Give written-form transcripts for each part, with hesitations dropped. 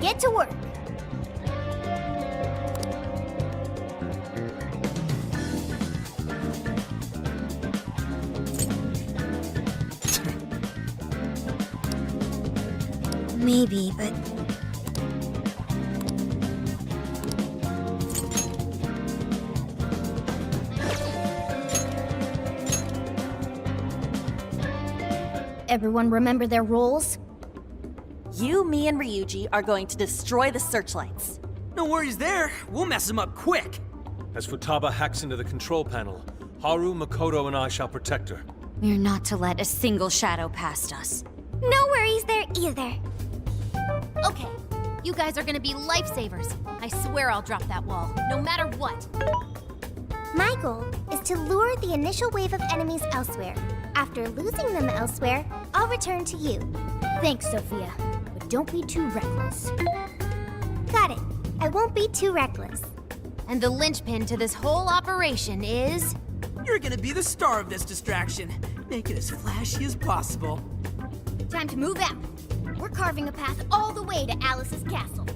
get to work. Maybe, but... Everyone remember their roles? You, me, and Ryuji are going to destroy the searchlights. No worries there. We'll mess them up quick. As Futaba hacks into the control panel, Haru, Makoto, and I shall protect her. We're not to let a single shadow past us. No worries there either. Okay, you guys are gonna be lifesavers. I swear I'll drop that wall, no matter what. My goal is to lure the initial wave of enemies elsewhere. After losing them elsewhere, I'll return to you. Thanks, Sophia. But don't be too reckless. Got it. I won't be too reckless. And the linchpin to this whole operation is... You're gonna be the star of this distraction. Make it as flashy as possible. Time to move out. We're carving a path all the way to Alice's castle.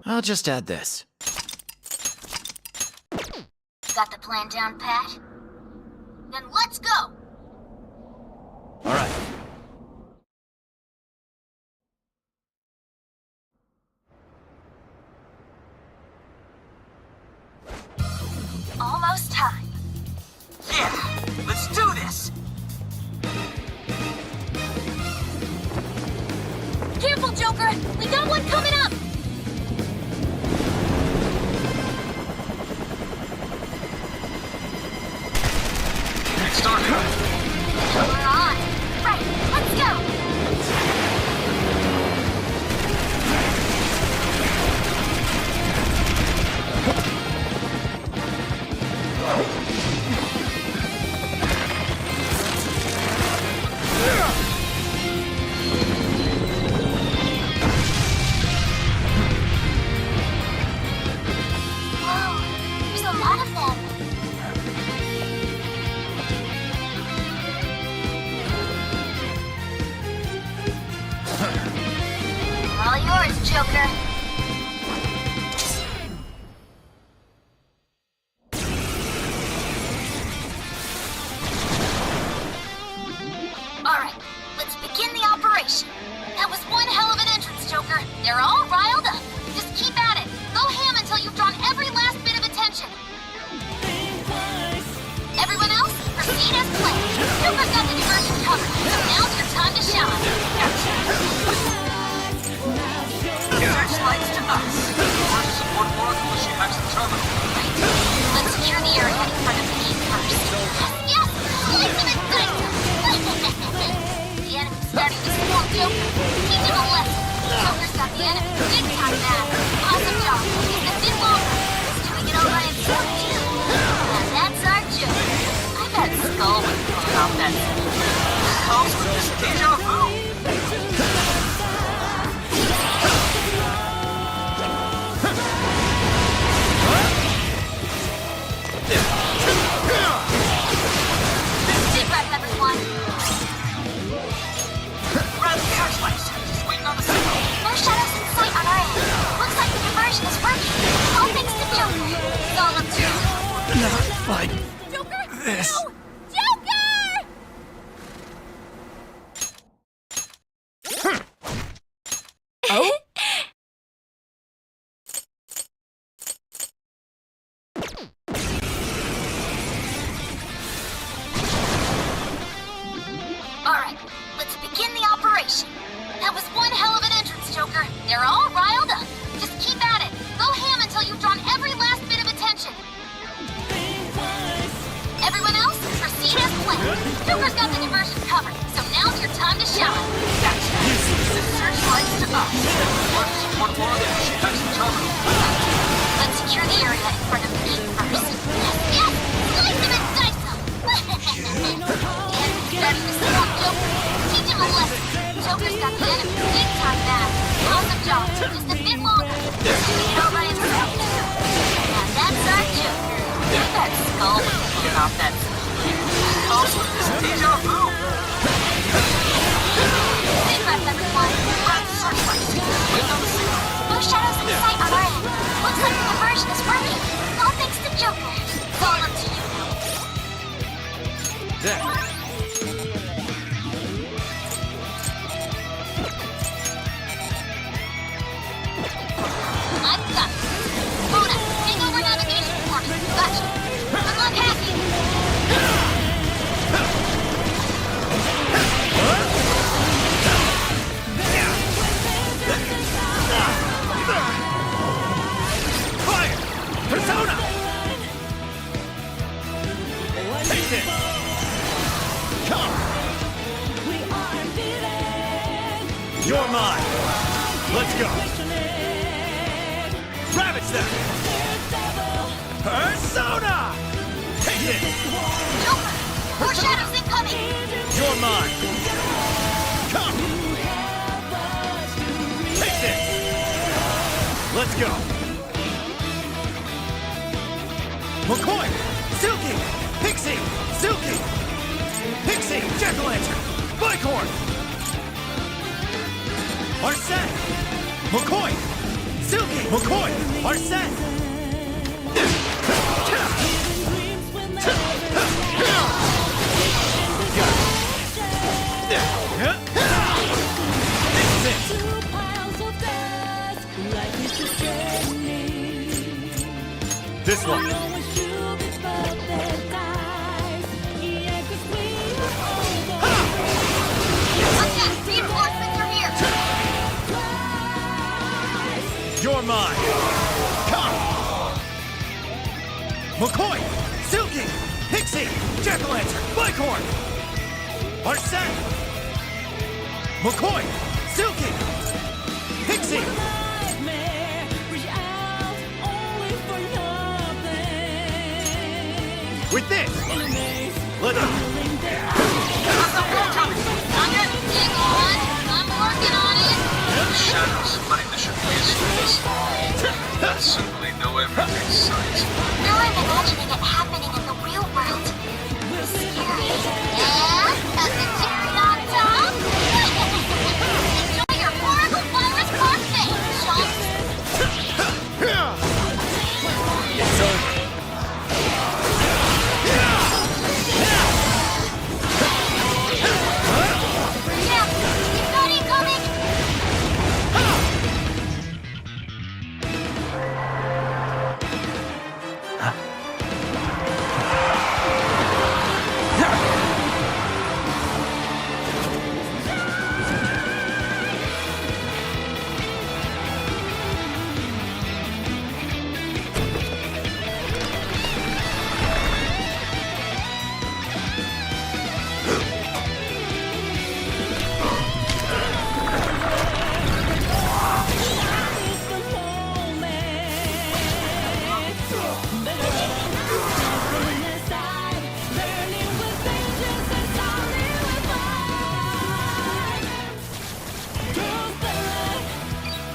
I'll just add this. Got the plan down, Pat? Then let's go! All right. Almost time. Yeah, let's do this. Careful, Joker! We got one coming up! We're on! Right, let's go! Whoa, there's a lot of them. All yours, Joker. All right, let's begin the operation. That was one hell of an entrance, Joker. They're all riled up. Just keep at it. Go ham until you've drawn every last bit of attention. Everyone else, proceed as planned. Joker's got the diversion covered, so now's your time to shine. Searchlights to us. Or to support Oracle as she hacks the terminal. Let's secure the area in front of the gate first. Yes! Slice them and dice them! The enemy's starting to swarm Joker. Teach him a lesson. Joker's got the enemy big time mad. Awesome job. It's a bit longer. He's doing it all by himself, too. Now that's our Joker. I bet Skull would pull off that. Comes with this deja vu. Sit back, everyone. Grab the searchlights. Just waiting on the signal. No shadows in sight on our end. Looks like the diversion is working. All thanks to Joker. It's all up to you. Not like Joker! this. No! Joker! Oh? All right, let's begin the operation. That was one hell of an entrance, Joker. They're all riled up. Just keep at it. Go ham until you've drawn every last bit of attention. Everyone else, just a bit longer. He made it all by himself, too. And that's our Joker. Look at that skull hanging off that skull. Also, this deja vu. Sit rep, everyone. We're on searchlights. No shadows in sight on our end. Looks like the diversion is working. All thanks to Joker. It's all up to you now. There. I've got it. Mona, take over navigation for me. Gotcha. Good luck hacking. Fire! Persona! Take this! Come! You're mine! Let's go! Ravage them! Persona! Take this! Joker, more shadows incoming. You're mine! Come! Take this! Let's go! McCoy! Silky! Pixie! Silky! Pixie! Jack-o'-lantern! Bicorn! Arsene! McCoy! Silky! McCoy! Arsene! This one. Watch out, reinforcements are here. You're mine. Come. McCoy. Silky. Pixie. Jack-o'-lantern. Bicorn. Arsene. McCoy. Silky. Pixie. With this. Let's go. Hang on, I'm working on it. Shadows letting the ship be That's simply no everything sight. Now I'm imagining it happening in the real world. Scary. And a cherry on top. Enjoy your horrible virus birthday, chumps. It's over. Yeah, we've got incoming.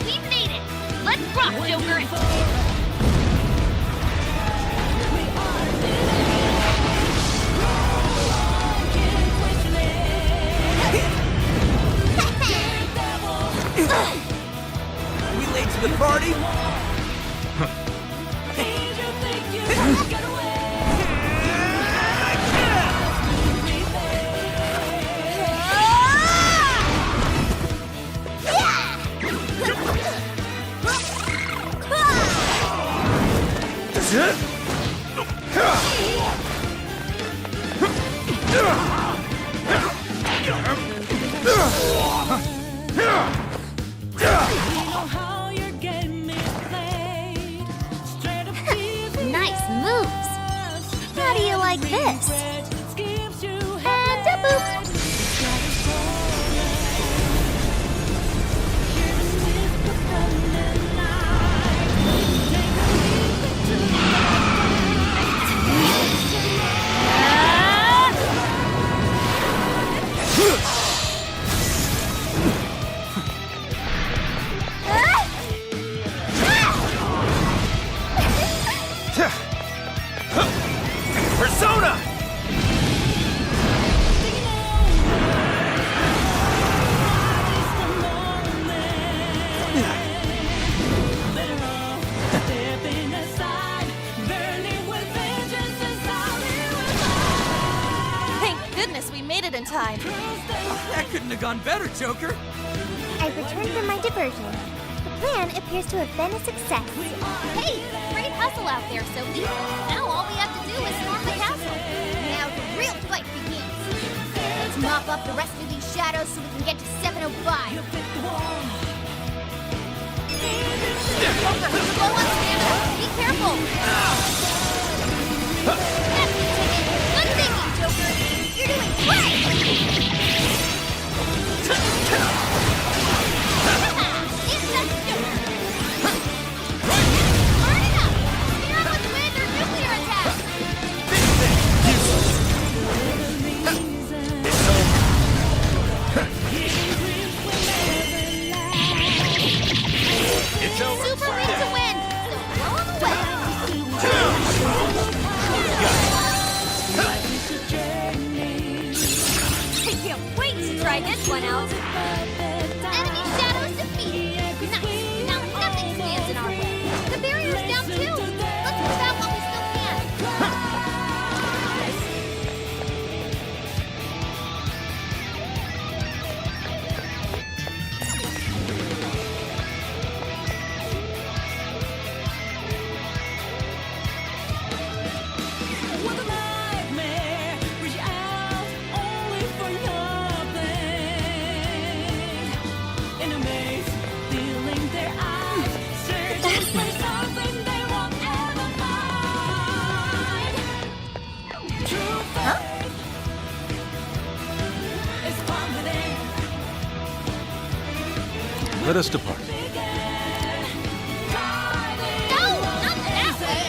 We made it. Let's rock, Joker. We late to the party? Nice moves. How do you like this? And a boop. side. That couldn't have gone better, Joker. I've returned from my diversion. The plan appears to have been a success. Hey, great hustle out there, Sophie. Now all we have to do is storm the castle. Now the real fight begins. Let's mop up the rest of these shadows so we can get to 705. Joker, you're low on stamina. Be careful. That's the ticket. Good thinking, Joker. You're doing great. It's a Joker. Hard enough. Scare with wind or nuclear attack. It's over. Super lead to win. So blow him away. I can't wait to try this one out. Enemy shadows defeated. Nice. Now nothing stands in our way. The barrier's down too. Let's move out while we still can. What a nightmare, reach out only for nothing. In a maze, feeling their eyes, searching for something they won't ever find. True faith is confident. Let us depart. No, not that way.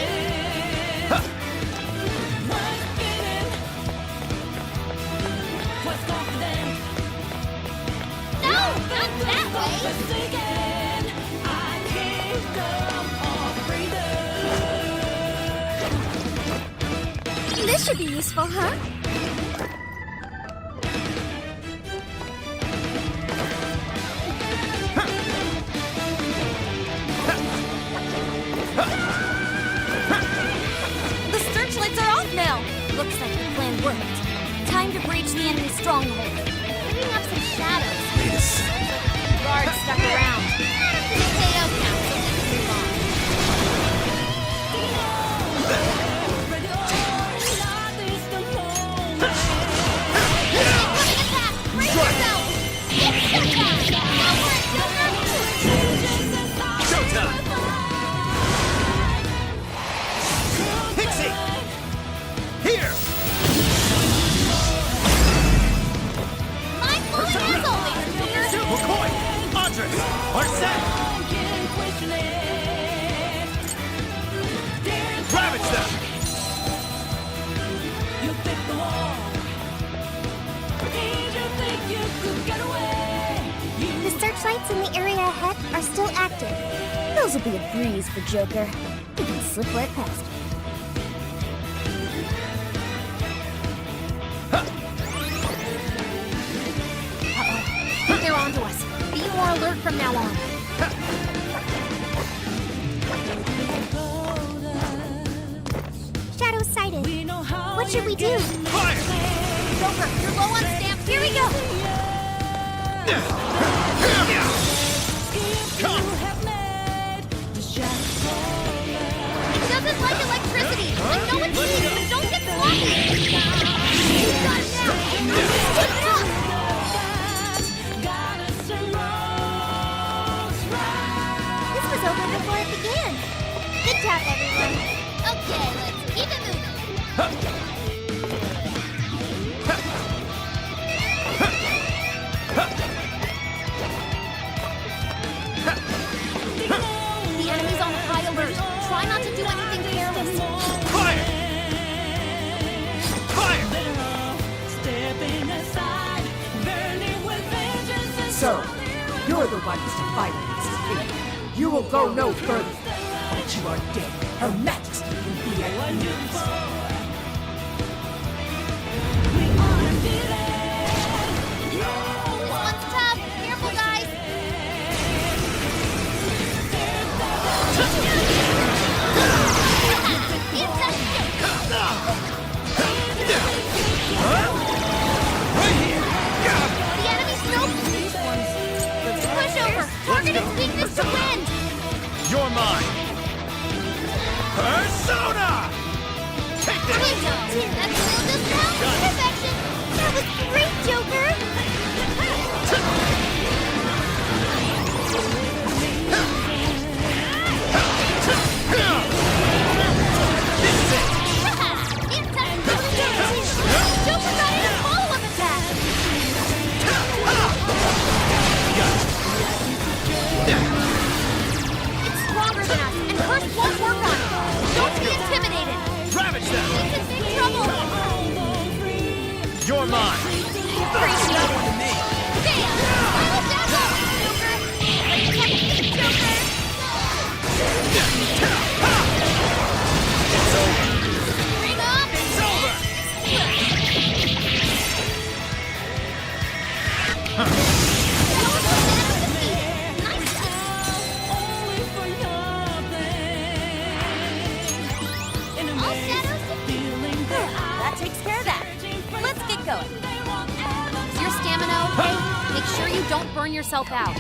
No, not that way. This should be useful, huh? The searchlights are off now. Looks like the plan worked. Time to breach the enemy stronghold. Picking up some shadows. Guards stuck around. Stay out now so we can move on. Incoming attack! Brace yourself! It's showtime! Go for it, Joker! Showtime! Pixie! Here! Mindful and as always, Joker! McCoy! Andres! Arsene! Ravage them! The searchlights in the area ahead are still active. Those will be a breeze for Joker. He can slip right past. They're onto us. Be more alert from now on. Shadows sighted. What should we do? Fire! Joker, you're low on stamp. Here we go! Come! It doesn't like electricity. I know it's weak, but don't get sloppy. You got it now. Keep it up. This was over before it began. Good job, everyone. Okay, let's keep it moving. The enemy's on high alert. Try not to do anything careless. Fire! Fire! So, you're the ones to fight against me. You will go no further. Once you are dead, Her Majesty will be at ease. This one's tough. Careful, guys. It's a shoot. Right here! You're mine! Persona! Take this! That's still just pound perfection. That was great, Joker. Joker got in a follow-up attack. It's stronger than us, and Curse won't work on it. Don't be intimidated. Ravage them! It's in big trouble. You're mine! Appreciate it. Damn! Final demo! Joker! Technique, Joker! It's over! Bring up! It's over! Only for nothing. All shadows Feeling that That takes care of that. Let's get going. Is your stamina okay? Make sure you don't burn yourself out.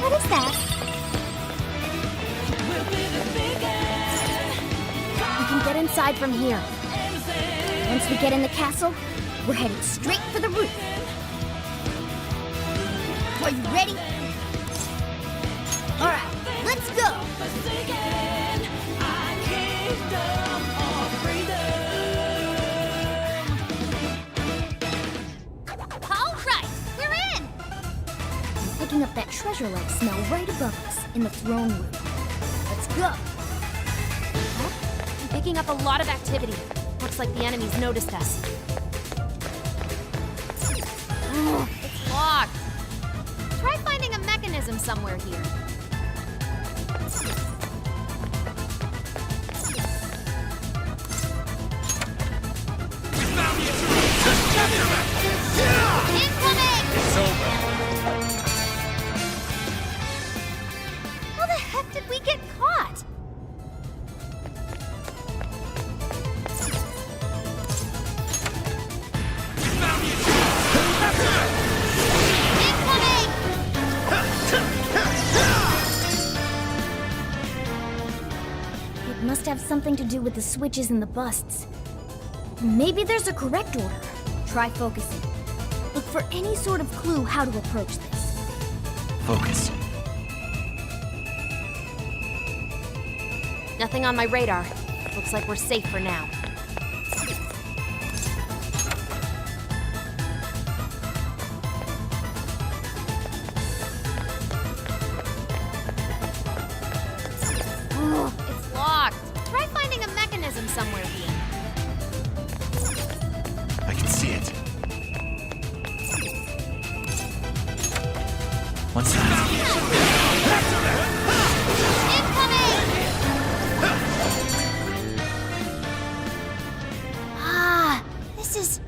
What is that? We can get inside from here. Once we get in the castle, we're headed straight for the roof. Are you ready? All right, let's go. All right, we're in! I'm picking up that treasure-like smell right above us in the throne room. Let's go. I'm picking up a lot of activity. Looks like the enemies noticed us. It's locked. Try finding a mechanism somewhere here. Incoming! It's over! How the heck did we get caught? Incoming! It must have something to do with the switches and the busts. Maybe there's a correct order. Try focusing. Look for any sort of clue how to approach this. Focus. Nothing on my radar. Looks like we're safe for now. It's locked. Try finding a mechanism somewhere here. I can see it. What's that? Ah, this is...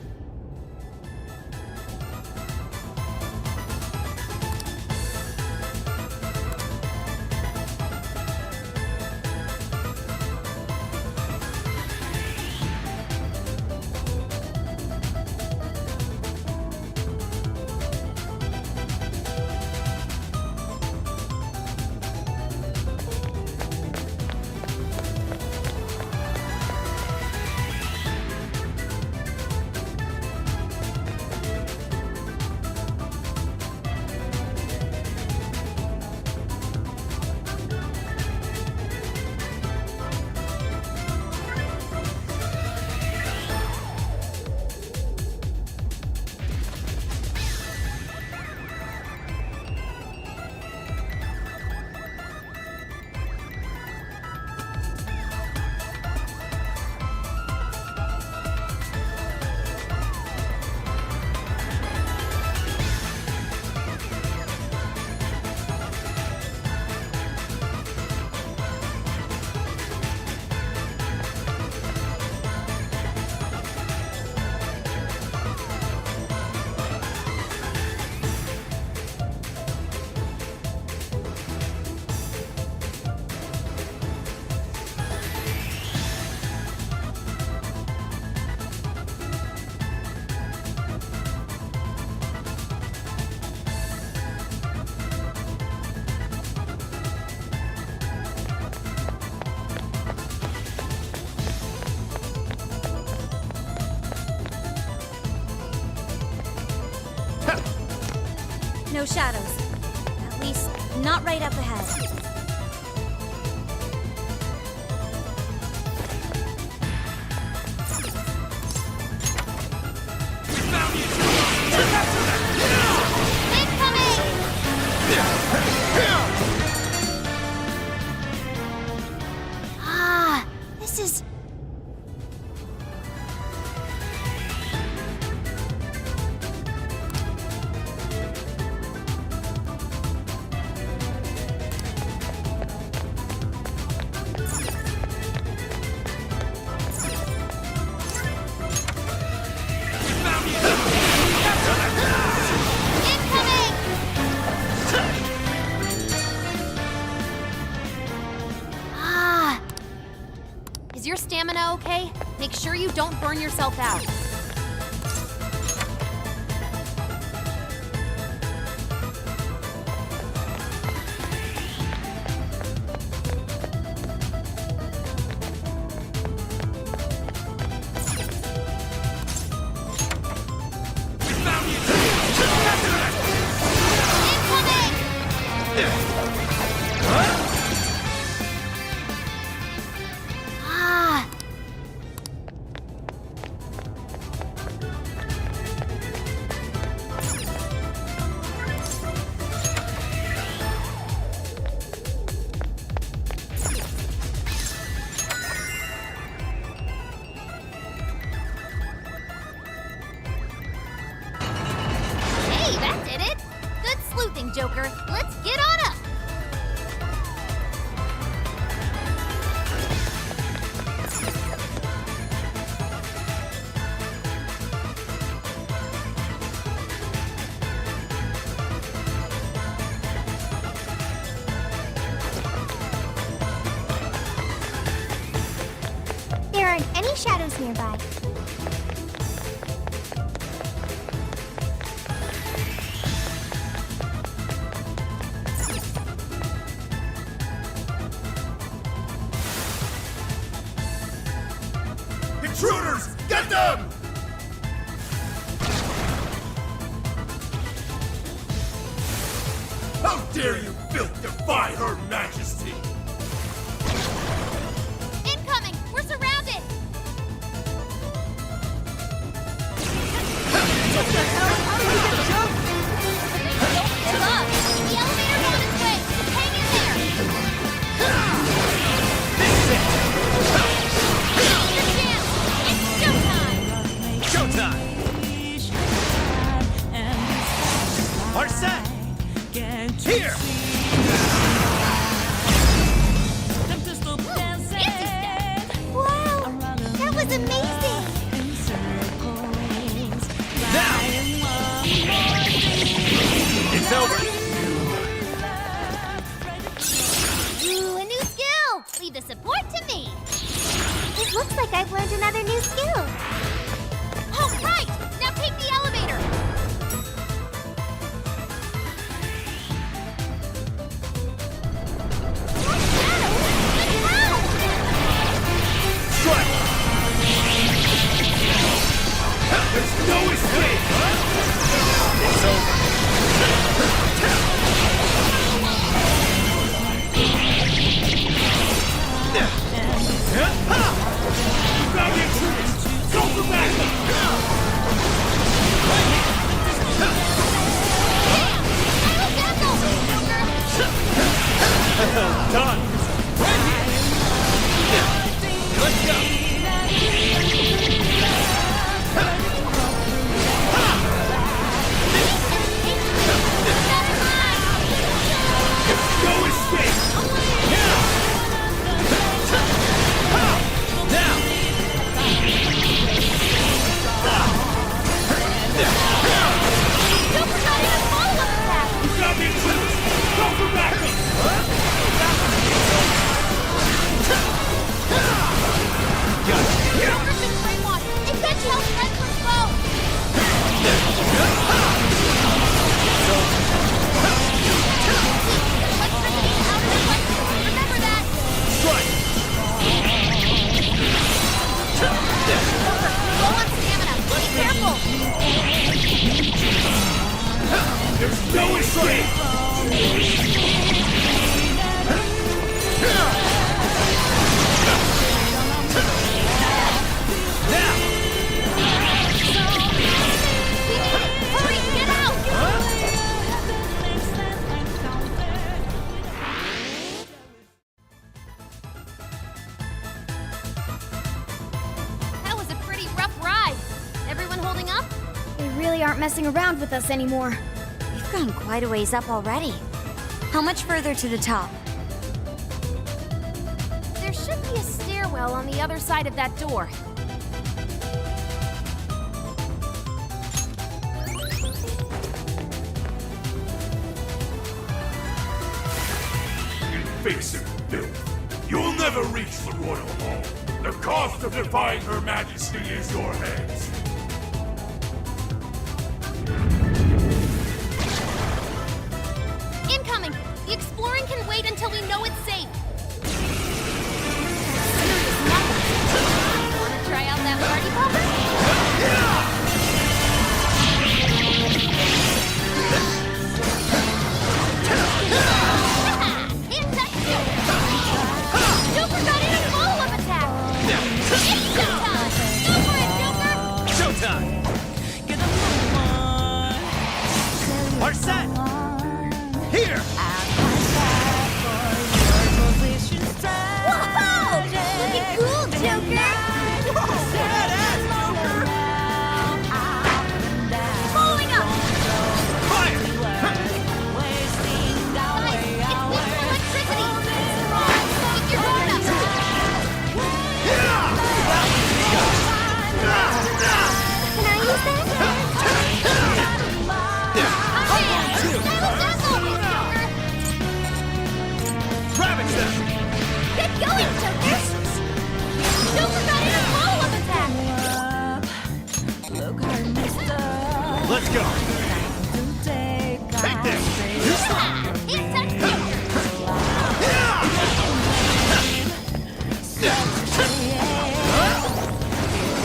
No shadows. At least, not right up ahead. Ah, this is... Ah, Is your stamina okay? Make sure you don't burn yourself out. ah. Hey, that did it! Good sleuthing, Joker. Let's get on up! There aren't any shadows nearby. Intruders! Get them! How dare you, filth, defy Her Majesty! Incoming! We're surrounded! Don't give up! The elevator's on its way! Hang in there! Your chance! It's showtime! Showtime! Are set! Here! Wow, that was amazing! Now! It's over! Ooh, a new skill! Leave the support to me! It looks like I've learned another new skill. Oh, right! Now take the elevator! More shadows? But how? Strike! There's no escape! It's over! Grab the intruders! Go aren't messing around with us anymore. We've gone quite a ways up already. How much further to the top? There should be a stairwell on the other side of that door. Invasive filth. You'll never reach the royal hall. The cost of defying Her Majesty is your heads. Incoming! The exploring can wait until we know it's safe. Wanna try out that party popper? Joker got in a follow-up attack! It's showtime! Go for it, Joker! Showtime! Are set! Here! Whoa! Looking cool, Joker! Following up! Fire! Guys, it's weak to electricity! Keep your guard up! Can I use that? Ravage them! Get going, Joker! Joker got in a follow-up attack! Let's go! Take this!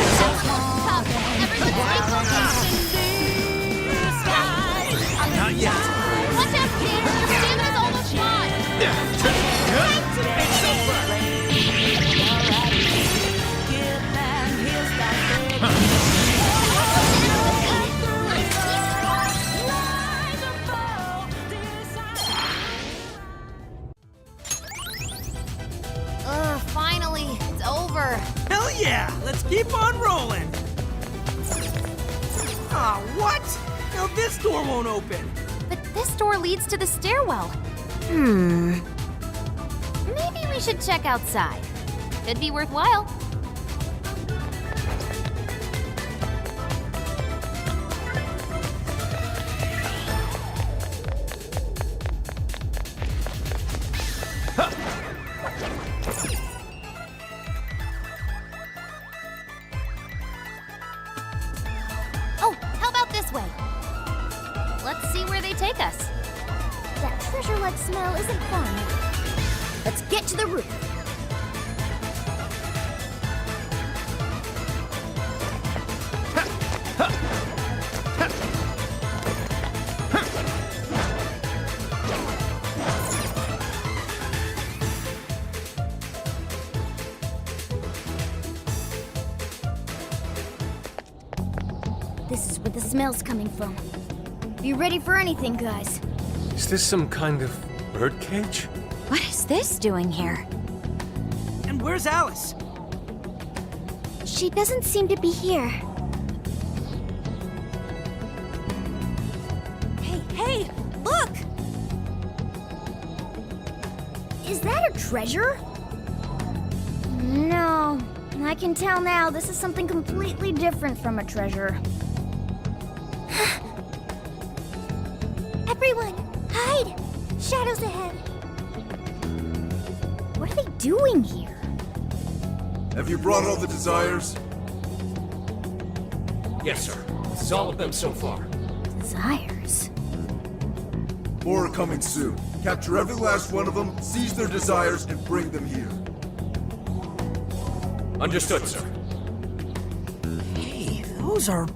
It's a tough. Everyone stay focused. Not yet! Watch out, kid! Your stamina's almost gone! It's over! Finally, it's over. Hell yeah! Let's keep on rolling! Aw, what? Now this door won't open! But this door leads to the stairwell. Maybe we should check outside. Could be worthwhile. Oh, how about this way? Let's see where they take us. That treasure-like smell isn't fun. Let's get to the roof. This is where the smell's coming from. Be ready for anything, guys. Is this some kind of birdcage? What is this doing here? And where's Alice? She doesn't seem to be here. Hey, look! Is that a treasure? No. I can tell now this is something completely different from a treasure. Everyone, hide! Shadows ahead. What are they doing here? Have you brought all the desires? Yes, sir. This is all of them so far. Desires? More are coming soon. Capture every last one of them, seize their desires, and bring them here. Understood, sir. Hey, those are...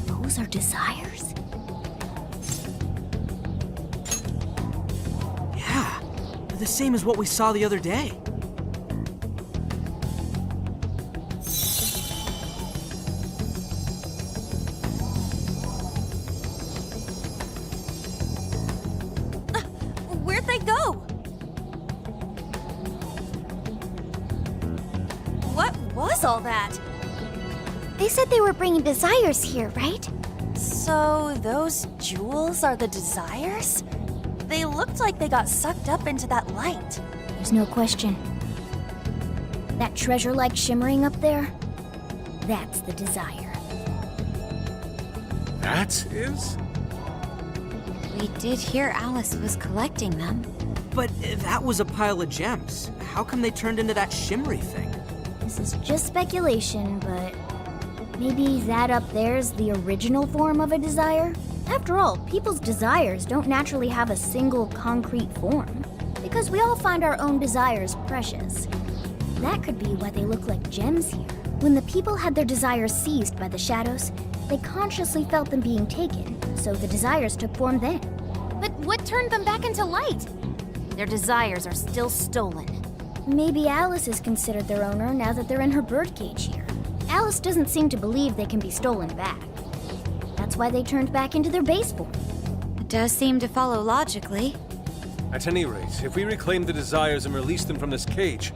Those are desires? Yeah, they're the same as what we saw the other day. Where'd they go? What was all that? They said they were bringing desires here, right? So, those jewels are the desires? They looked like they got sucked up into that light. There's no question. That treasure-like shimmering up there, that's the desire. That is? We did hear Alice was collecting them. But that was a pile of gems. How come they turned into that shimmery thing? This is just speculation, but maybe that up there's the original form of a desire? After all, people's desires don't naturally have a single concrete form, because we all find our own desires precious. That could be why they look like gems here. When the people had their desires seized by the shadows, they consciously felt them being taken, so the desires took form then. But what turned them back into light? Their desires are still stolen. Maybe Alice is considered their owner now that they're in her birdcage here. Alice doesn't seem to believe they can be stolen back. That's why they turned back into their base form. It does seem to follow logically. At any rate, if we reclaim the desires and release them from this cage,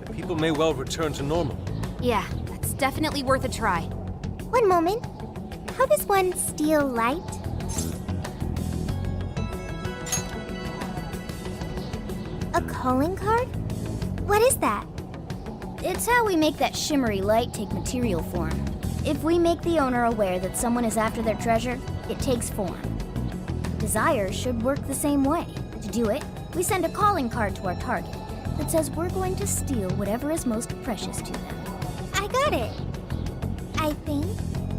the people may well return to normal. Yeah, that's definitely worth a try. One moment. How does one steal light? A calling card? What is that? It's how we make that shimmery light take material form. If we make the owner aware that someone is after their treasure, it takes form. Desires should work the same way. To do it, we send a calling card to our target that says we're going to steal whatever is most precious to them. I got it. I think.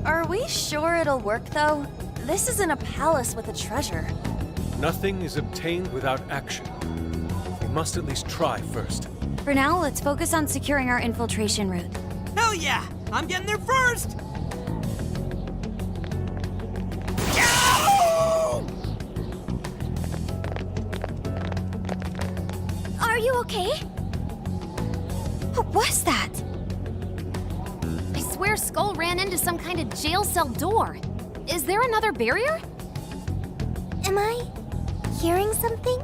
Are we sure it'll work, though? This isn't a palace with a treasure. Nothing is obtained without action. We must at least try first. For now, let's focus on securing our infiltration route. Hell yeah! I'm getting there first! Are you okay? What was that? I swear Skull ran into some kind of jail cell door. Is there another barrier? Am I hearing something?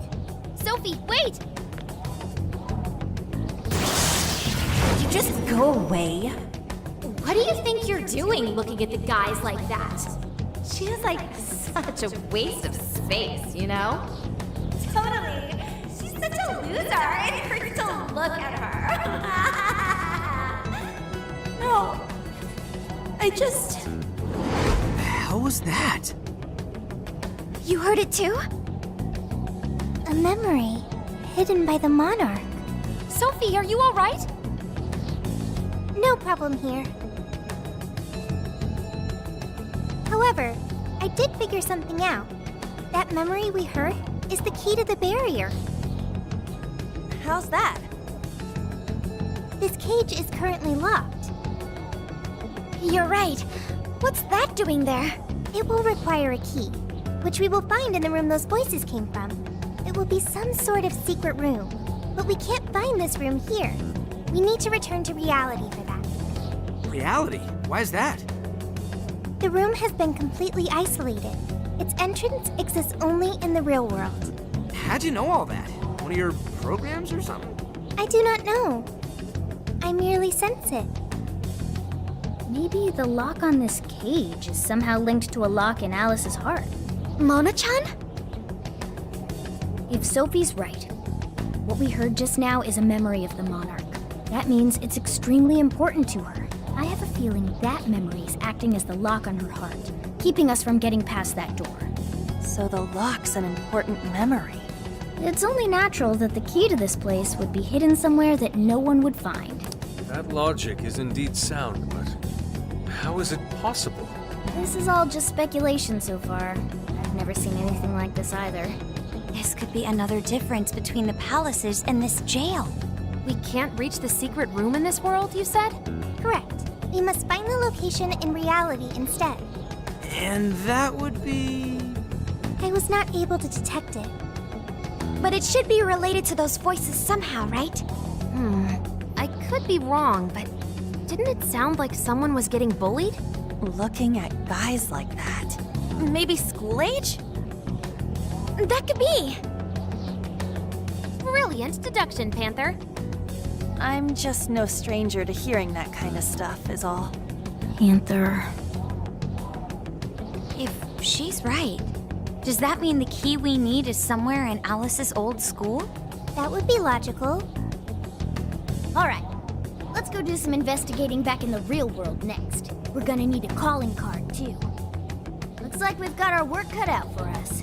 Sophie, wait! You just go away. What do you think you're doing looking at the guys like that? She's like such a waste of space, you know? Totally. She's such a loser. It hurts to look at her. No. I just... The hell was that? You heard it too? A memory hidden by the monarch. Sophie, are you all right? No problem here. However, I did figure something out. That memory we heard is the key to the barrier. How's that? This cage is currently locked. You're right. What's that doing there? It will require a key, which we will find in the room those voices came from. It will be some sort of secret room, but we can't find this room here. We need to return to reality for that. Reality? Why is that? The room has been completely isolated. Its entrance exists only in the real world. How'd you know all that? One of your programs or something? I do not know. I merely sense it. Maybe the lock on this cage is somehow linked to a lock in Alice's heart. Mona-chan? If Sophie's right, what we heard just now is a memory of the monarch. That means it's extremely important to her. I have a feeling that memory is acting as the lock on her heart, keeping us from getting past that door. So the lock's an important memory. It's only natural that the key to this place would be hidden somewhere that no one would find. That logic is indeed sound, but how is it possible? This is all just speculation so far. I've never seen anything like this either. This could be another difference between the palaces and this jail. We can't reach the secret room in this world, you said? Correct. We must find the location in reality instead. And that would be... I was not able to detect it. But it should be related to those voices somehow, right? I could be wrong, but didn't it sound like someone was getting bullied? Looking at guys like that. Maybe school age? That could be. Brilliant deduction, Panther. I'm just no stranger to hearing that kind of stuff, is all. Panther. If she's right. Does that mean the key we need is somewhere in Alice's old school? That would be logical. Alright, let's go do some investigating back in the real world next. We're gonna need a calling card, too. Looks like we've got our work cut out for us.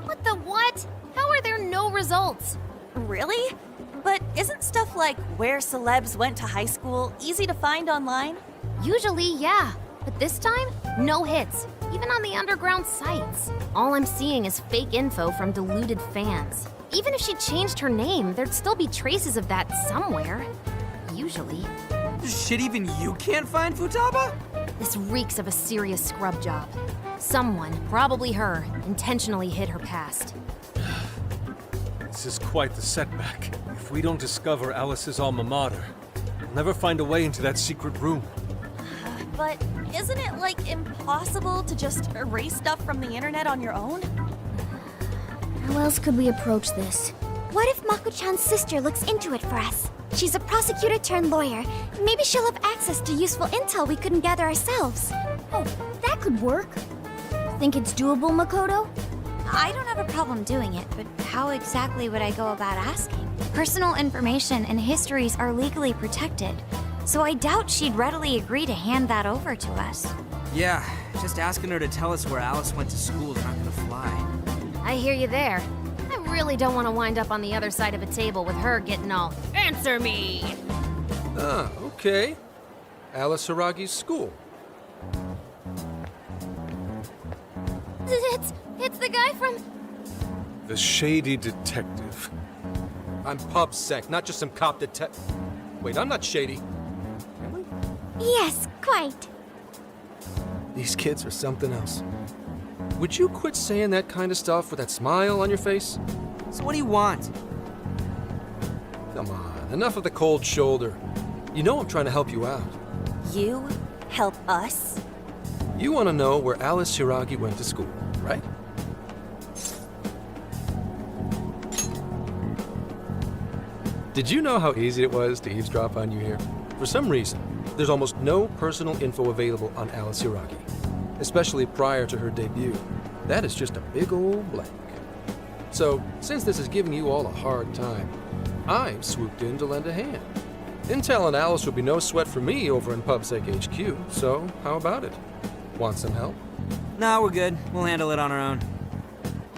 What the what? How are there no results? Really? But isn't stuff like where celebs went to high school easy to find online? Usually, yeah. But this time, no hits, even on the underground sites. All I'm seeing is fake info from deluded fans. Even if she changed her name, there'd still be traces of that somewhere. Usually. Shit, even you can't find Futaba? This reeks of a serious scrub job. Someone, probably her, intentionally hid her past. This is quite the setback. If we don't discover Alice's alma mater, we'll never find a way into that secret room. But isn't it, like, impossible to just erase stuff from the internet on your own? How else could we approach this? What if Mako-chan's sister looks into it for us? She's a prosecutor turned lawyer. Maybe she'll have access to useful intel we couldn't gather ourselves. Oh, that could work. Think it's doable, Makoto? I don't have a problem doing it, but how exactly would I go about asking? Personal information and histories are legally protected, so I doubt she'd readily agree to hand that over to us. Yeah, just asking her to tell us where Alice went to school is not gonna fly. I hear you there. I really don't want to wind up on the other side of a table with her getting all, "Answer me!" Ah, okay. Alice Hiragi's school. It's the guy from... The shady detective. I'm PubSec, not just some cop detective. Wait, I'm not shady. Am I? Yes, quite. These kids are something else. Would you quit saying that kind of stuff with that smile on your face? So what do you want? Come on, enough of the cold shoulder. You know I'm trying to help you out. You help us? You want to know where Alice Hiragi went to school, right? Did you know how easy it was to eavesdrop on you here? For some reason, there's almost no personal info available on Alice Hiragi, especially prior to her debut. That is just a big old blank. So, since this is giving you all a hard time, I've swooped in to lend a hand. Intel and Alice will be no sweat for me over in PubSec HQ, so how about it? Want some help? No, we're good. We'll handle it on our own.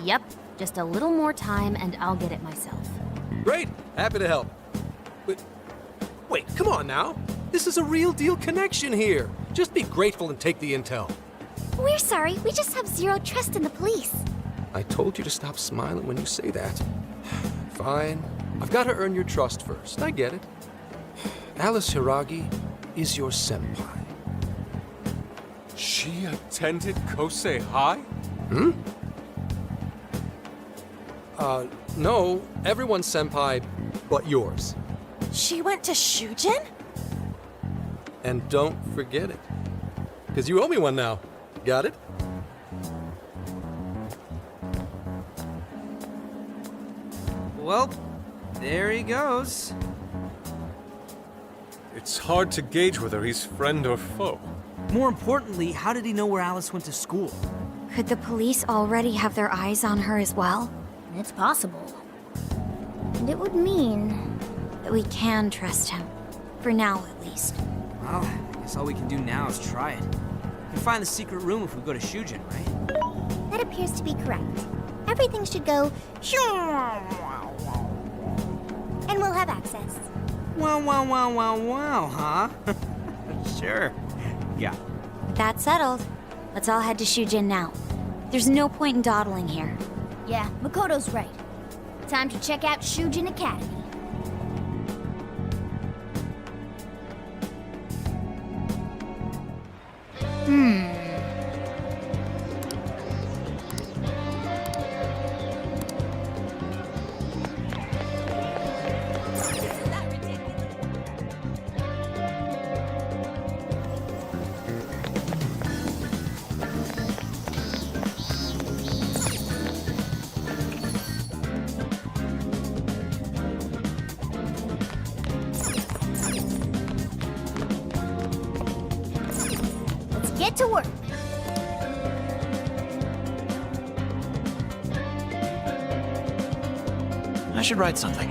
Yep, just a little more time and I'll get it myself. Great! Happy to help. But, wait, come on now. This is a real deal connection here. Just be grateful and take the intel. We're sorry, we just have zero trust in the police. I told you to stop smiling when you say that. Fine. I've got to earn your trust first. I get it. Alice Hiragi is your senpai. She attended Kosei High? Hmm? No. Everyone's senpai but yours. She went to Shujin? And don't forget it. Because you owe me one now. Got it? Well, there he goes. It's hard to gauge whether he's friend or foe. More importantly, how did he know where Alice went to school? Could the police already have their eyes on her as well? It's possible. And it would mean that we can trust him. For now, at least. Well, I guess all we can do now is try it. We can find the secret room if we go to Shujin, right? That appears to be correct. Everything should go... and we'll have access. Wow, wow, wow, wow, wow, huh? Sure. Yeah. That's settled. Let's all head to Shujin now. There's no point in dawdling here. Yeah, Makoto's right. Time to check out Shujin Academy. to work. I should write something.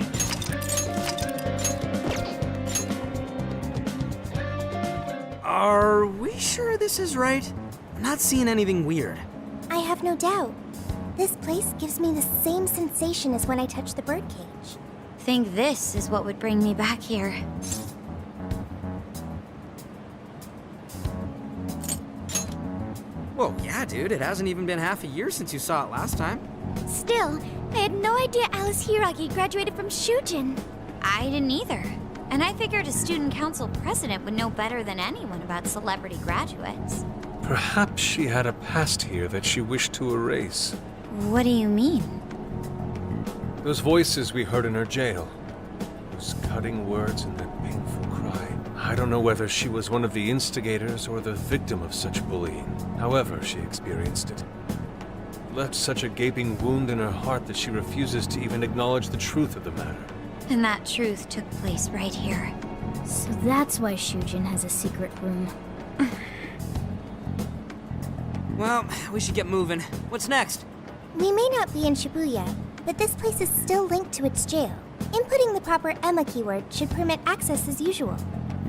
Are we sure this is right? I'm not seeing anything weird. I have no doubt. This place gives me the same sensation as when I touched the birdcage. Think this is what would bring me back here. Well, yeah, dude, it hasn't even been half a year since you saw it last time. Still, I had no idea Alice Hiragi graduated from Shujin. I didn't either. And I figured a student council president would know better than anyone about celebrity graduates. Perhaps she had a past here that she wished to erase. What do you mean? Those voices we heard in her jail. Those cutting words and that painful cry. I don't know whether she was one of the instigators or the victim of such bullying. However she experienced it. It left such a gaping wound in her heart that she refuses to even acknowledge the truth of the matter. And that truth took place right here. So that's why Shujin has a secret room. Well, we should get moving. What's next? We may not be in Shibuya, but this place is still linked to its jail. Inputting the proper Emma keyword should permit access as usual.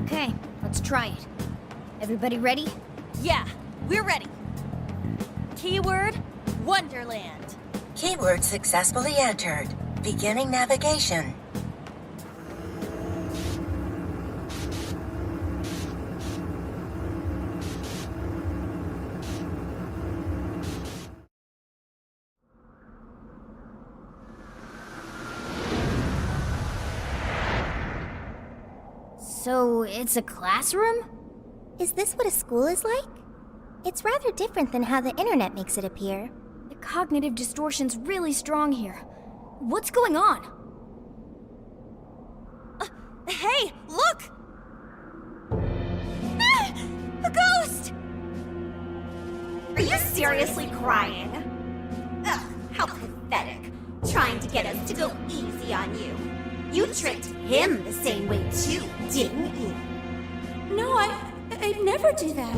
Okay, let's try it. Everybody ready? Yeah, we're ready. Keyword, Wonderland. Keyword successfully entered. Beginning navigation. So, it's a classroom? Is this what a school is like? It's rather different than how the internet makes it appear. The cognitive distortion's really strong here. What's going on? Hey, look! Ah, a ghost! Are you seriously crying? Ugh, how pathetic. Trying to get us to go easy on you. You tricked him the same way too, didn't you? No, I'd never do that.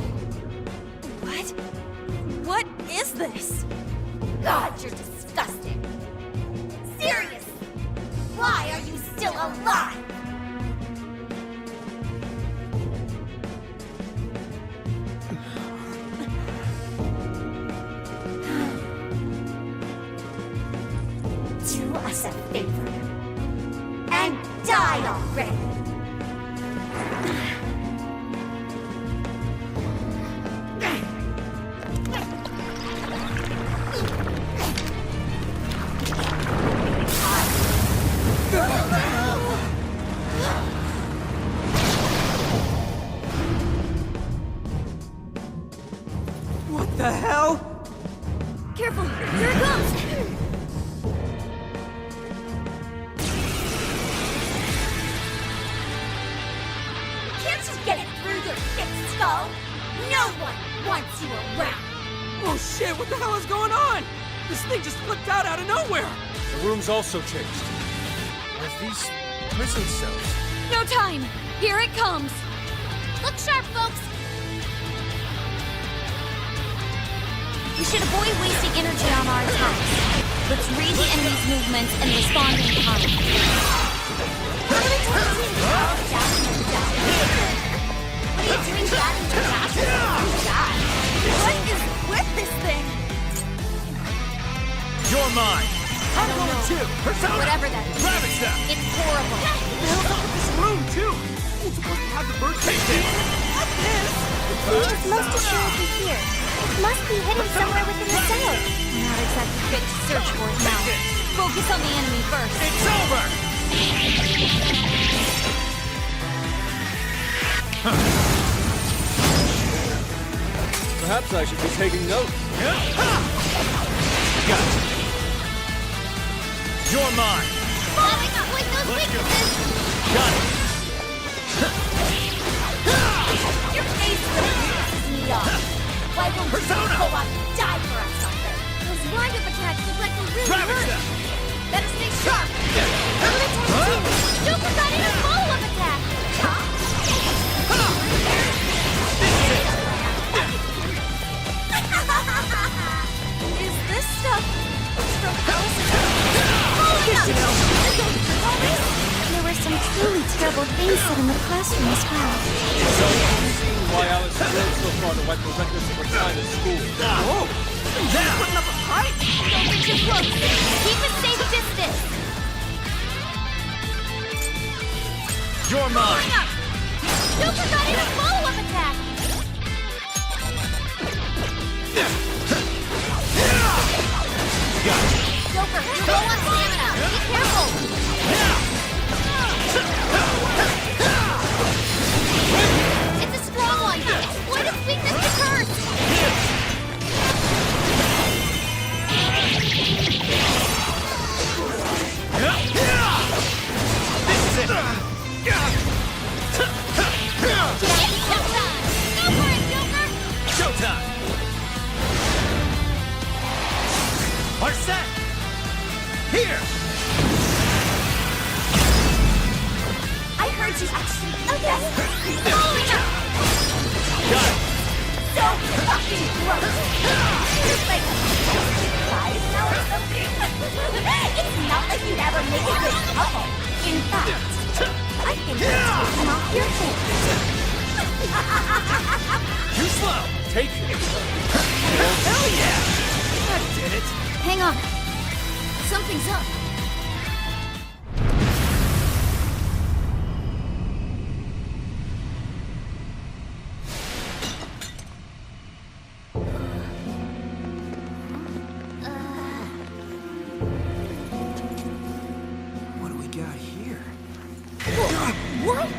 What? What is this? God, you're disgusting. Serious. Why are you still alive? Do us a favor and die already. What the hell? Careful, here it comes! Can't you get it through your thick skull? No one wants you around. Oh shit, what the hell is going on? This thing just flipped out of nowhere! The room's also changed. Are these prison cells? No time! Here it comes! Look sharp, folks! We should avoid wasting energy on our attacks. Let's read the enemy's movements and respond in kind. What are you doing that in your ashes? What is with this thing? You're mine! I don't know. Whatever that is. Ravage them! It's horrible. What the hell's up with this room, too? It's supposed to have the bird cage in it. It's most assuredly here. It must be hidden somewhere within the cell. Not exactly fit to search for it now. Focus on the enemy first. It's over! Perhaps I should be taking notes. Got it. You're mine! Let's exploit those weaknesses! Got it! Your face really pisses me off. Why won't you Persona! go out and die for us something? Those wind-up attacks look like they really Ravage hurt. them! Better stay sharp. Don't forget a follow-up attack! Truly terrible things said in the classroom as well. Why Alice drove so far to wipe the records of her time at school. Whoa! They're putting up a fight? Don't get too close. Keep a safe distance. You're mine! Joker got in a follow-up attack. Joker, you're low on stamina. Be careful. It's a strong one. Exploit its weakness to curse. This is it! Showtime! Are set! Here! I heard you actually. Okay. Got it! So fucking close. It's like surprise now or something. It's not like you'd ever make a good couple. In fact, I think you're taking off your hands. Too slow! Take it. Hell yeah! That did it! Hang on. Something's up. What do we got here? What?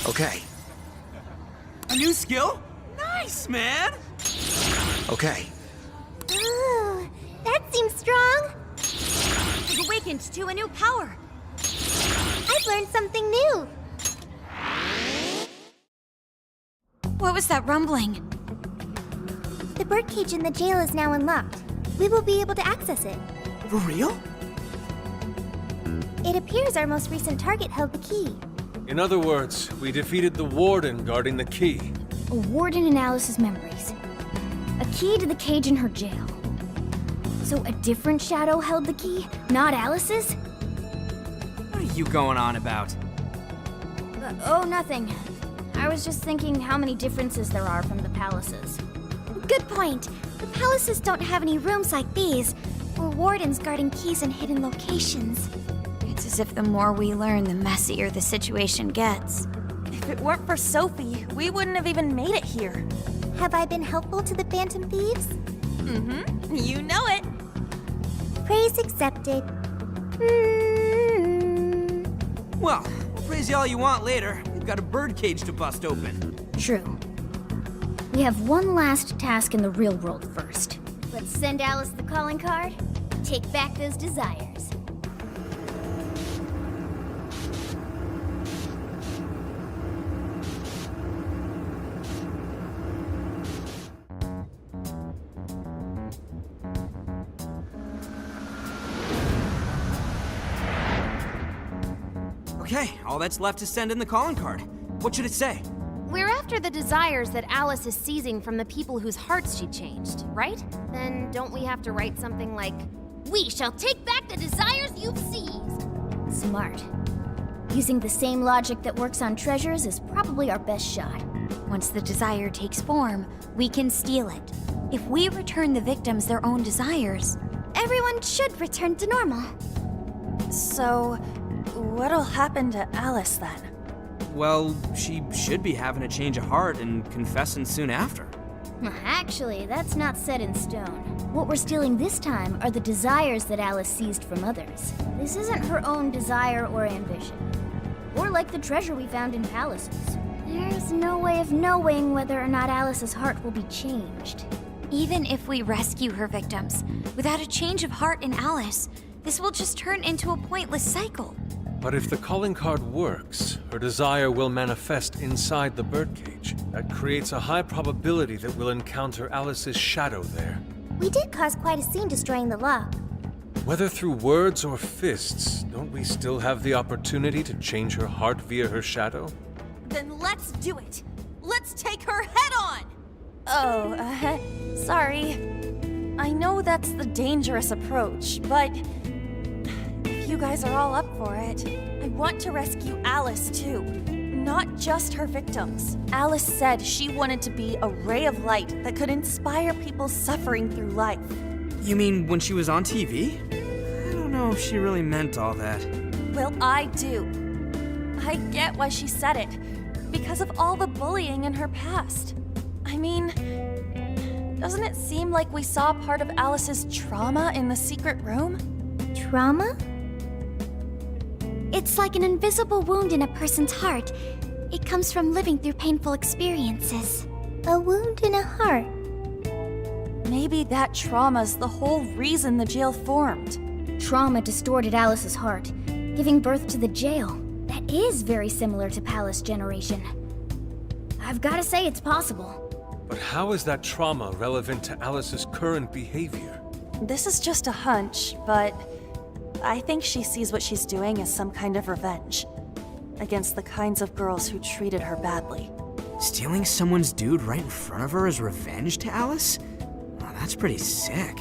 Okay, A new skill? Nice, man! okay. Ooh, that seems strong. You've awakened to a new power. I've learned something new. What was that rumbling? The birdcage in the jail is now unlocked. We will be able to access it. For real? It appears our most recent target held the key. In other words, we defeated the warden guarding the key. A warden in Alice's memories. A key to the cage in her jail. So a different shadow held the key, not Alice's? What are you going on about? Oh, nothing. I was just thinking how many differences there are from the palaces. Good point. The palaces don't have any rooms like these, or wardens guarding keys in hidden locations. It's as if the more we learn, the messier the situation gets. If it weren't for Sophie, we wouldn't have even made it here. Have I been helpful to the Phantom Thieves? Mm-hmm. You know it. Praise accepted. Well, praise you all you want later. We've got a birdcage to bust open. True. We have one last task in the real world first. Let's send Alice the calling card. Take back those desires. Okay, all that's left is send in the calling card. What should it say? We're after the desires that Alice is seizing from the people whose hearts she changed, right? Then don't we have to write something like, "We shall take back the desires you've seized"? Smart. Using the same logic that works on treasures is probably our best shot. Once the desire takes form, we can steal it. If we return the victims their own desires, Everyone should return to normal. so what'll happen to Alice then? Well, she should be having a change of heart and confessing soon after. Actually, that's not set in stone. What we're stealing this time are the desires that Alice seized from others. This isn't her own desire or ambition. Or like the treasure we found in palaces. There's no way of knowing whether or not Alice's heart will be changed. Even if we rescue her victims, without a change of heart in Alice, this will just turn into a pointless cycle. But if the calling card works, her desire will manifest inside the birdcage. That creates a high probability that we'll encounter Alice's shadow there. We did cause quite a scene destroying the lock. Whether through words or fists, don't we still have the opportunity to change her heart via her shadow? Then let's do it. Let's take her head on! Oh, sorry. I know that's the dangerous approach, but if you guys are all up for it, I want to rescue Alice too. Not just her victims. Alice said she wanted to be a ray of light that could inspire people suffering through life. You mean when she was on TV? I don't know if she really meant all that. Well, I do. I get why she said it. Because of all the bullying in her past. I mean, doesn't it seem like we saw part of Alice's trauma in the secret room? Trauma? It's like an invisible wound in a person's heart. It comes from living through painful experiences. A wound in a heart. Maybe that trauma's the whole reason the jail formed. Trauma distorted Alice's heart, giving birth to the jail. That is very similar to Palace Generation. I've gotta say it's possible. But how is that trauma relevant to Alice's current behavior? This is just a hunch, but I think she sees what she's doing as some kind of revenge against the kinds of girls who treated her badly. Stealing someone's dude right in front of her is revenge to Alice? Oh, that's pretty sick.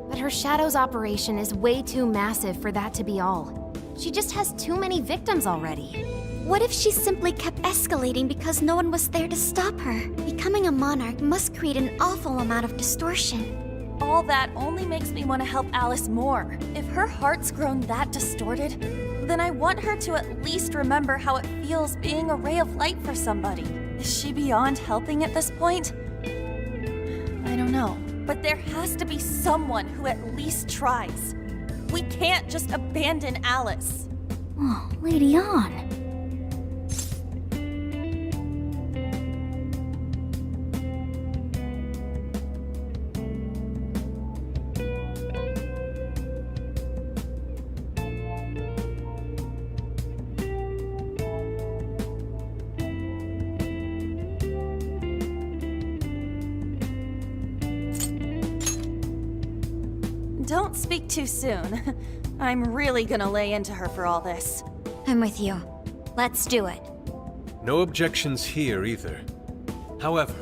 But her Shadow's operation is way too massive for that to be all. She just has too many victims already. What if she simply kept escalating because no one was there to stop her? Becoming a monarch must create an awful amount of distortion. All that only makes me want to help Alice more. If her heart's grown that distorted, then I want her to at least remember how it feels being a ray of light for somebody. Is she beyond helping at this point? I don't know. But there has to be someone who at least tries. We can't just abandon Alice. Oh, Lady On. Don't speak too soon. I'm really gonna lay into her for all this. I'm with you. Let's do it. No objections here either. However,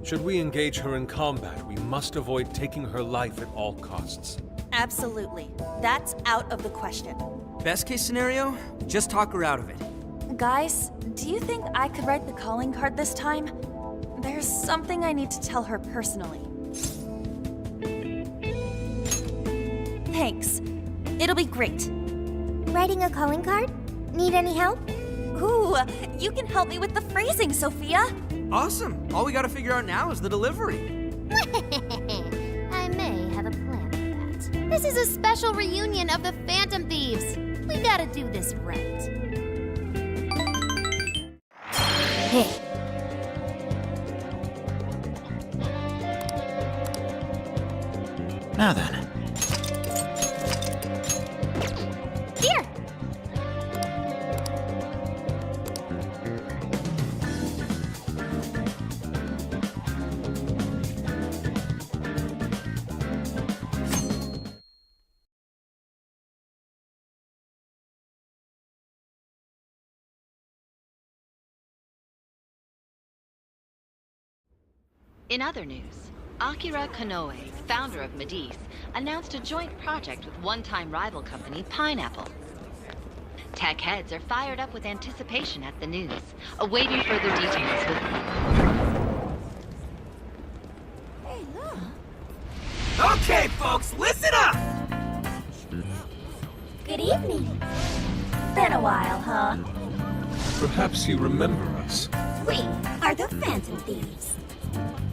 should we engage her in combat, we must avoid taking her life at all costs. Absolutely. That's out of the question. Best case scenario, just talk her out of it. Guys, do you think I could write the calling card this time? There's something I need to tell her personally. Thanks. It'll be great. Writing a calling card? Need any help? Ooh, you can help me with the phrasing, Sophia. Awesome. All we gotta figure out now is the delivery. I may have a plan for that. This is a special reunion of the Phantom Thieves. We gotta do this right. Hey. Now then. Here! In other news, Akira Konoe, founder of Medice, announced a joint project with one-time rival company Pineapple. Tech heads are fired up with anticipation at the news, awaiting further details with Hey, look. Okay, folks, listen up! Good evening. Been a while, huh? Perhaps you remember us. We are the Phantom Thieves.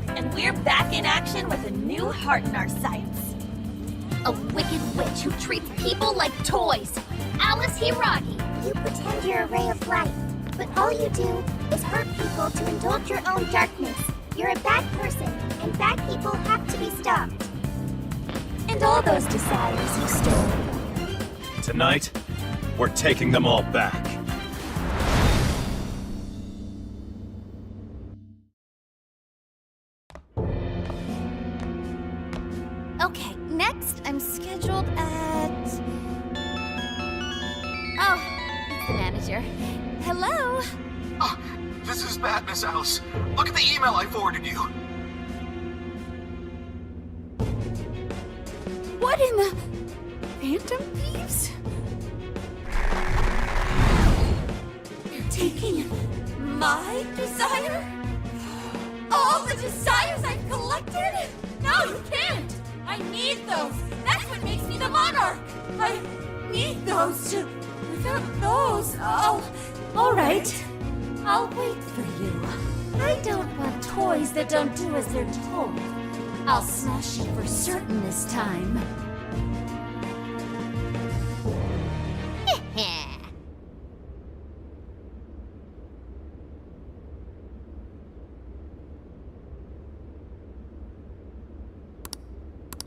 And we're back in action with a new heart in our sights. A wicked witch who treats people like toys. Alice Hiragi. You pretend you're a ray of light, but all you do is hurt people to indulge your own darkness. You're a bad person, and bad people have to be stopped. And all those desires you stole. Tonight, We're taking them all back. Okay, next I'm scheduled at... Oh, it's the manager. Hello? Oh, this is bad, Miss Alice. Look at the email I forwarded you. What in the... Phantom Thieves? You're taking my desire? All the desires I've collected? No, you can't! I need those! That's what makes me the monarch! I need those to... Without those, all right. I'll wait for you. I don't want toys that don't do as they're told. I'll smash you for certain this time.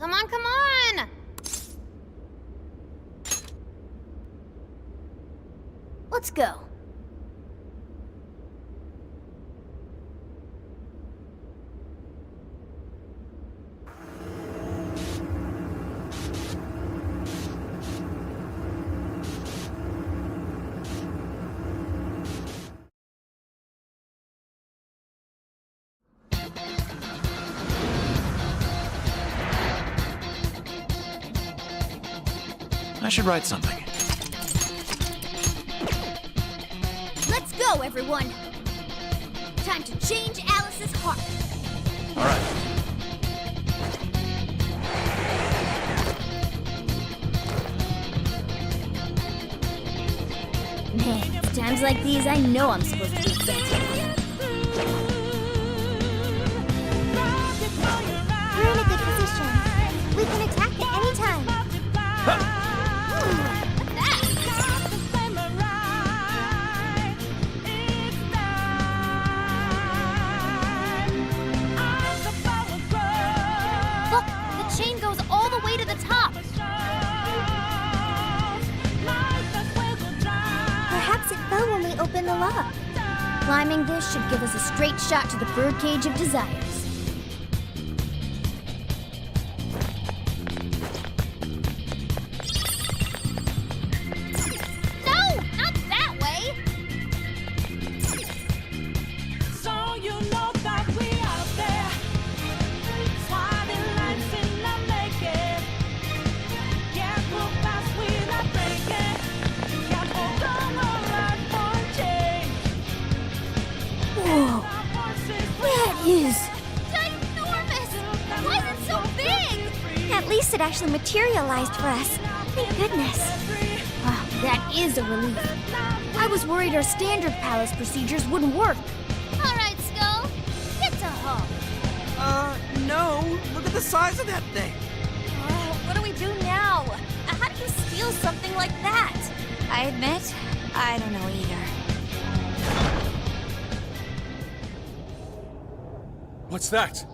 Come on, come on! Let's go. I should write something. Let's go, everyone! Time to change Alice's heart. All right. Man, times like these, I know I'm supposed to be thankful. We're in a good position. We can attack at any time. Look, the chain goes all the way to the top. Perhaps it fell when we opened the lock. Climbing this should give us a straight shot to the birdcage of desires. No, not that way. So you know that we out there, swatting lights in the making. Can't move fast without breaking. Can't hold on or ride for a change. Whoa! That is... Ginormous! Why is it so big? At least it actually materialized for us. Thank goodness. Wow, that is a relief. I was worried our standard palace procedures wouldn't work. All right, Skull. Get to home. No. Look at the size of that thing. What do we do now? How do you steal something like that? I admit, I don't know either. What's that?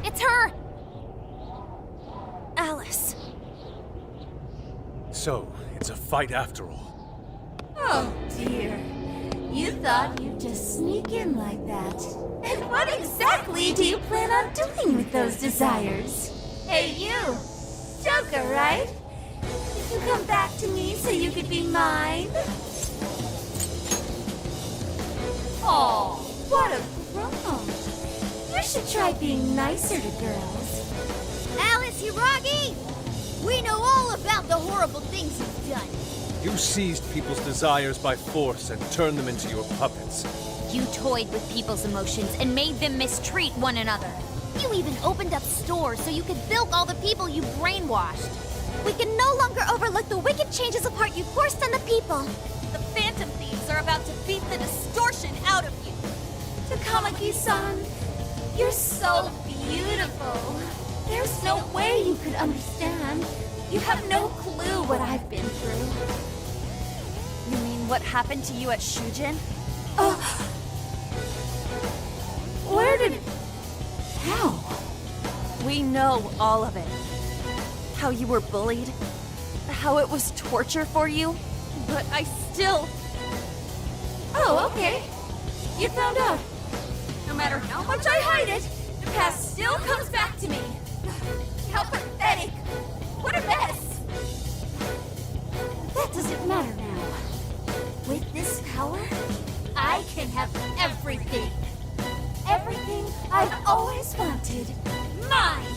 It's her! Alice. So, it's a fight after all. Oh, dear. You thought you'd just sneak in like that. And what exactly do you plan on doing with those desires? Hey, you! Joker, right? Did you come back to me so you could be mine? Oh, what a grown. You should try being nicer to girls. Alice Hiragi! We know all about the horrible things you've done. You seized people's desires by force and turned them into your puppets. You toyed with people's emotions and made them mistreat one another. You even opened up stores so you could bilk all the people you brainwashed. We can no longer overlook the wicked changes of heart you forced on the people. The Phantom Thieves are about to beat the distortion out of you. Takamaki-san, you're so beautiful. There's no way you could understand. You have no clue what I've been through. You mean what happened to you at Shujin? Where did... How? We know all of it. How you were bullied, how it was torture for you, but I still... Oh, okay. You found out. No matter how much I hide it, the past still comes back to me. How pathetic. What a mess. That doesn't matter now. With this power, I can have everything. Everything I've always wanted. Mine!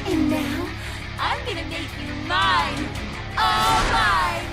And now, I'm gonna make you mine! All mine!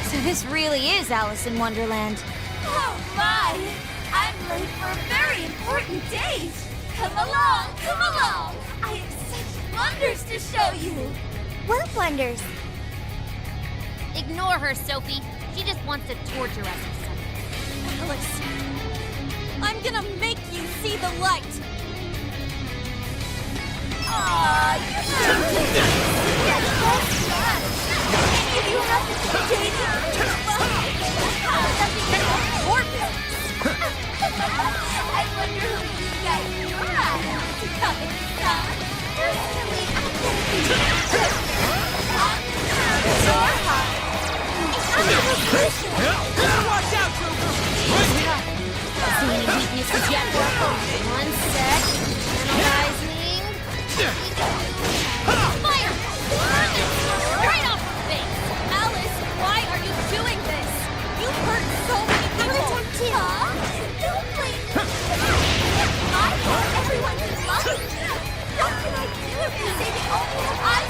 So this really is Alice in Wonderland. Oh my! I'm late for a very important date! Come along, come along! I have such wonders to show you! What wonders? Ignore her, Sophie. She just wants to torture us or something. Alice, I'm gonna make you see the light. Aw, you have to date her! I wonder who you guys your eye to come and come. Personally, I'm gonna be Watch out, Joker! See any weaknesses yet, Rocco? One sec. Analyzing. Fire! Right off her face! Alice, why are you doing this? You've hurt so many people. Huh? Don't blame me. I want everyone to love me. What can I do if you say the only one I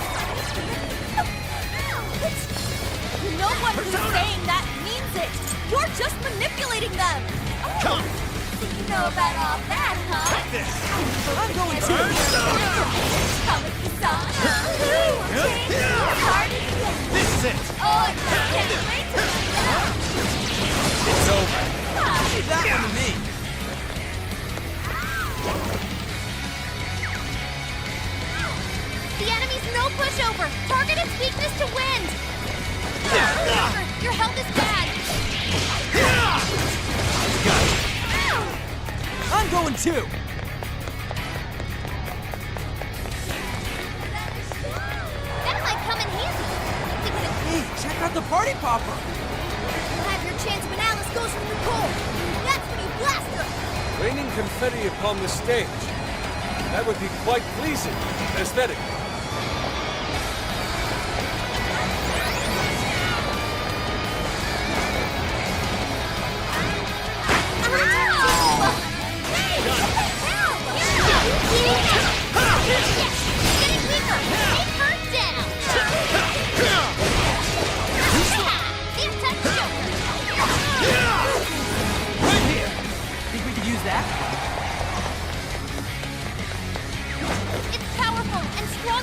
No one who's saying that means it. You're just manipulating them. Come! So you know about all that, huh? Take this! I'm going to come with the song. Change your heart again. This is it! Oh, I can't wait to find out. It's over. Leave that one to me. The enemy's no pushover. Target its weakness to wind. Remember, your health is bad. I'm going too. That might come in handy. Hey, check out the party popper. You'll have your chance when Alice goes from the cold. That's when you blast her. Raining confetti upon the stage. That would be quite pleasing, aesthetically. It's powerful and strong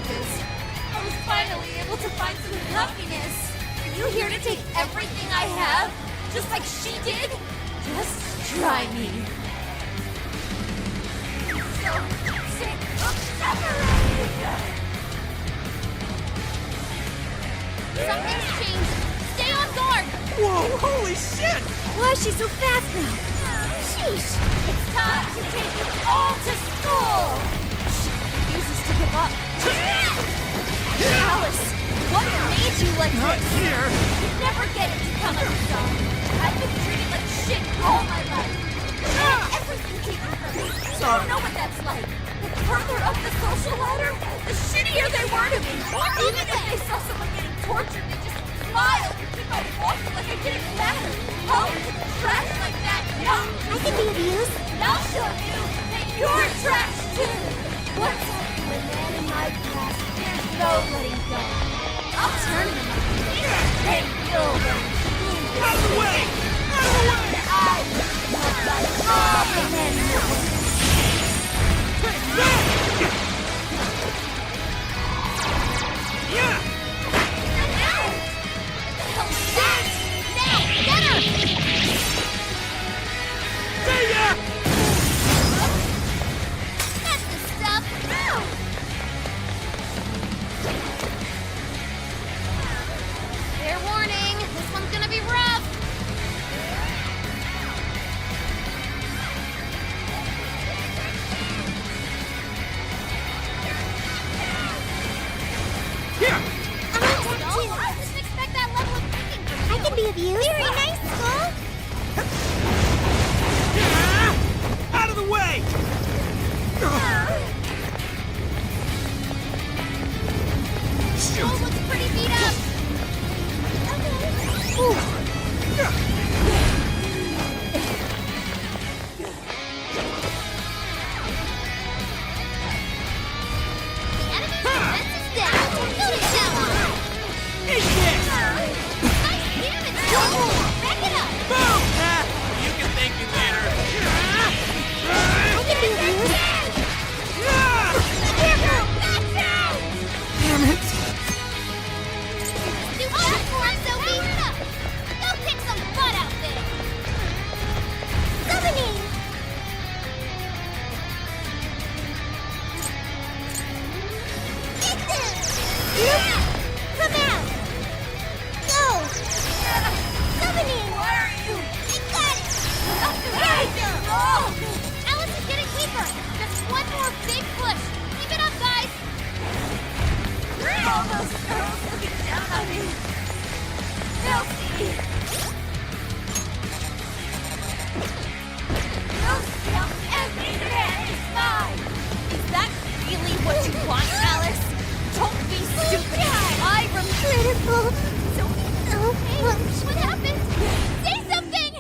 challenges. I was finally able to find some happiness. Are you here to take everything I have? Just like she did? Just try me. So sick of separating! Something's changed. Stay on guard. Whoa, holy shit! Why is she so fast now? Sheesh! It's time to take you all to school! She refuses to give up. Alice, what made you like Not this? here! You'd never get it to come as a son. I've been treated like shit all my life. Everything taken from me. You don't know what that's like. The further up the social ladder, the shittier they were to me. Even if they saw someone getting tortured, they just smiled and keep on walking like it didn't matter. Oh, trash like that, no. I can be of use. I'll show you that you're trash too. Once I am a man in my class, there's no letting go. I'll turn them on you. Then you'll learn. Out of the way! Out of the way! I look like all the men know. Yeah! Now, get her! See ya! That's the stuff. Fair warning, this one's gonna be rough. Here! I didn't expect that level of thinking from you. I can be of use. Very nice, Skull. Out of the way! Oh, looks pretty beat up. The enemy's defense is down. Notice that one. Eat this! Nice damage, Joel. Back it up. Boom! You can thank me later. I can be of use. Damn it! Do that for us, Sophie. Go kick some butt out there. Summoning. Get them. Come out. Go. Summoning. Where are you? I got it. Alice is gonna keep her. Just one more big push. Keep it up, guys. All those girls looking down on me. They'll see. They'll steal every man is mine. Is that really what you want, Alice? Don't be stupid. I remember. Critical. Hey, what happened? Say something!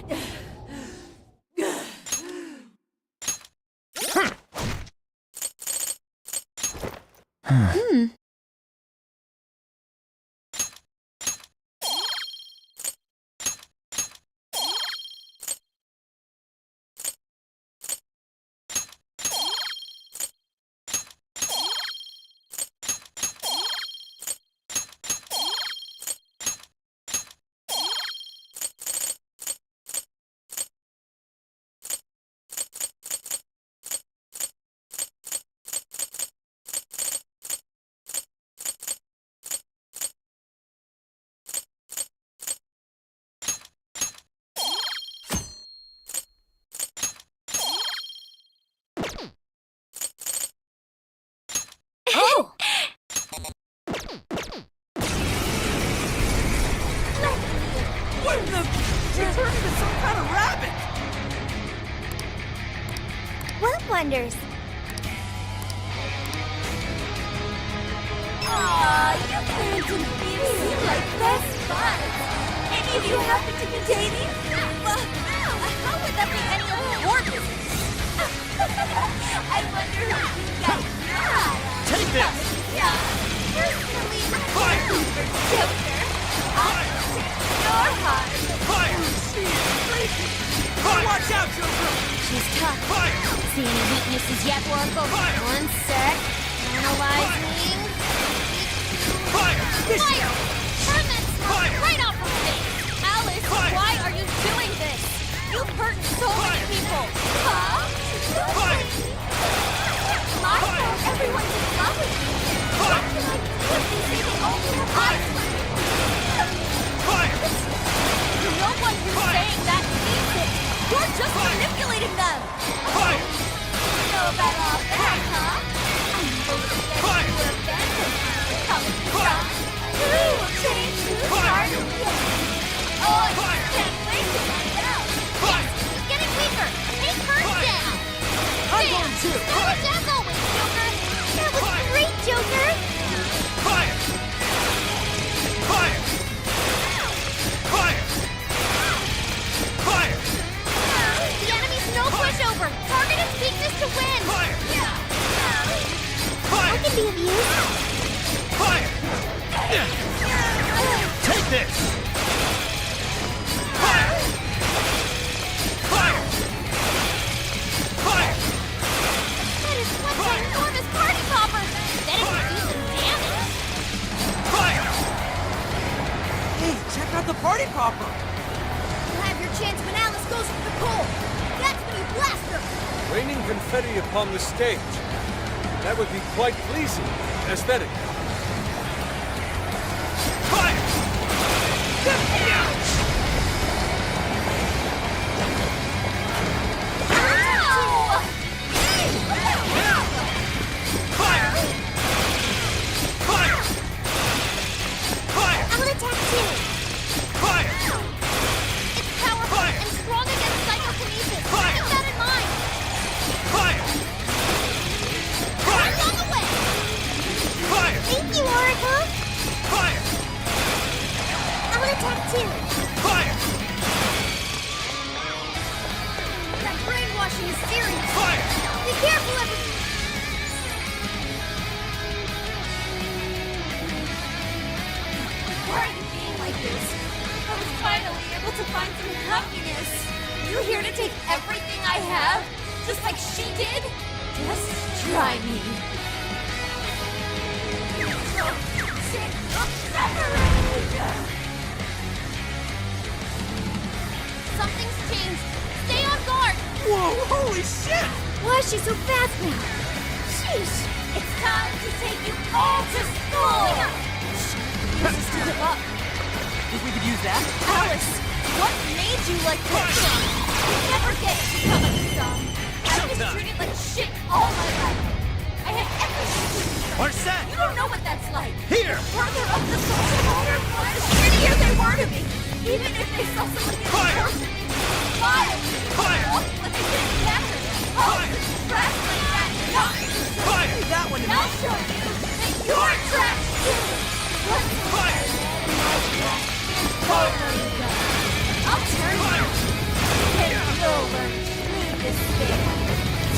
Oh! What in the... She turned into some kind of rabbit! What wonders? Aw, you can't confuse me like best buds. Any of you happen to be dating? Well, how would that be any of your business? I wonder who you got your eye on. Take this! Yeah, personally, for Joker, I'm taking your heart. Fire! Watch out, Joker! She's tough. Fire! See any weaknesses yet, Oracle? Fire! One sec. Analyzing. this! Fire! Fire! Fire! That is such an enormous party popper! That is do some damage! Fire! Hey, check out the party popper! You'll have your chance when Alice goes for the coal! That's when you blast her! Raining confetti upon the stage. That would be quite pleasing, aesthetic. Fire! Fire! Fire! Fire! I'll attack too. Fire! It's powerful and strong against psychokinesis! Fire! Keep that in mind! Fire! Fire! Run on the way! Fire! Thank you, Oracle. Fire! I'll attack too. Fire! That brainwashing is serious! Fire! Be careful, everyone! Why are you being like this? I was finally able to find some happiness. You here to take everything I have? Just like she did? Just try me. Something's changed. Stay on guard. Whoa, holy shit! Why is she so fast now? Sheesh! It's time to take you all to school! This is to give up. Think we could use that? Alice, what made you like this? You never get to become a song. I was treated like shit all my life. I had everything to do. Arsene! You don't know what that's like. Here! The further up the social ladder, the shittier they were to me. Even if they saw someone get forced to me, smile. Fire! When they didn't matter. Oh, trash like that. Not Fire! That one to me. I'll show you that you're trash too. Fire! I'll turn you. And you'll learn to leave this thing.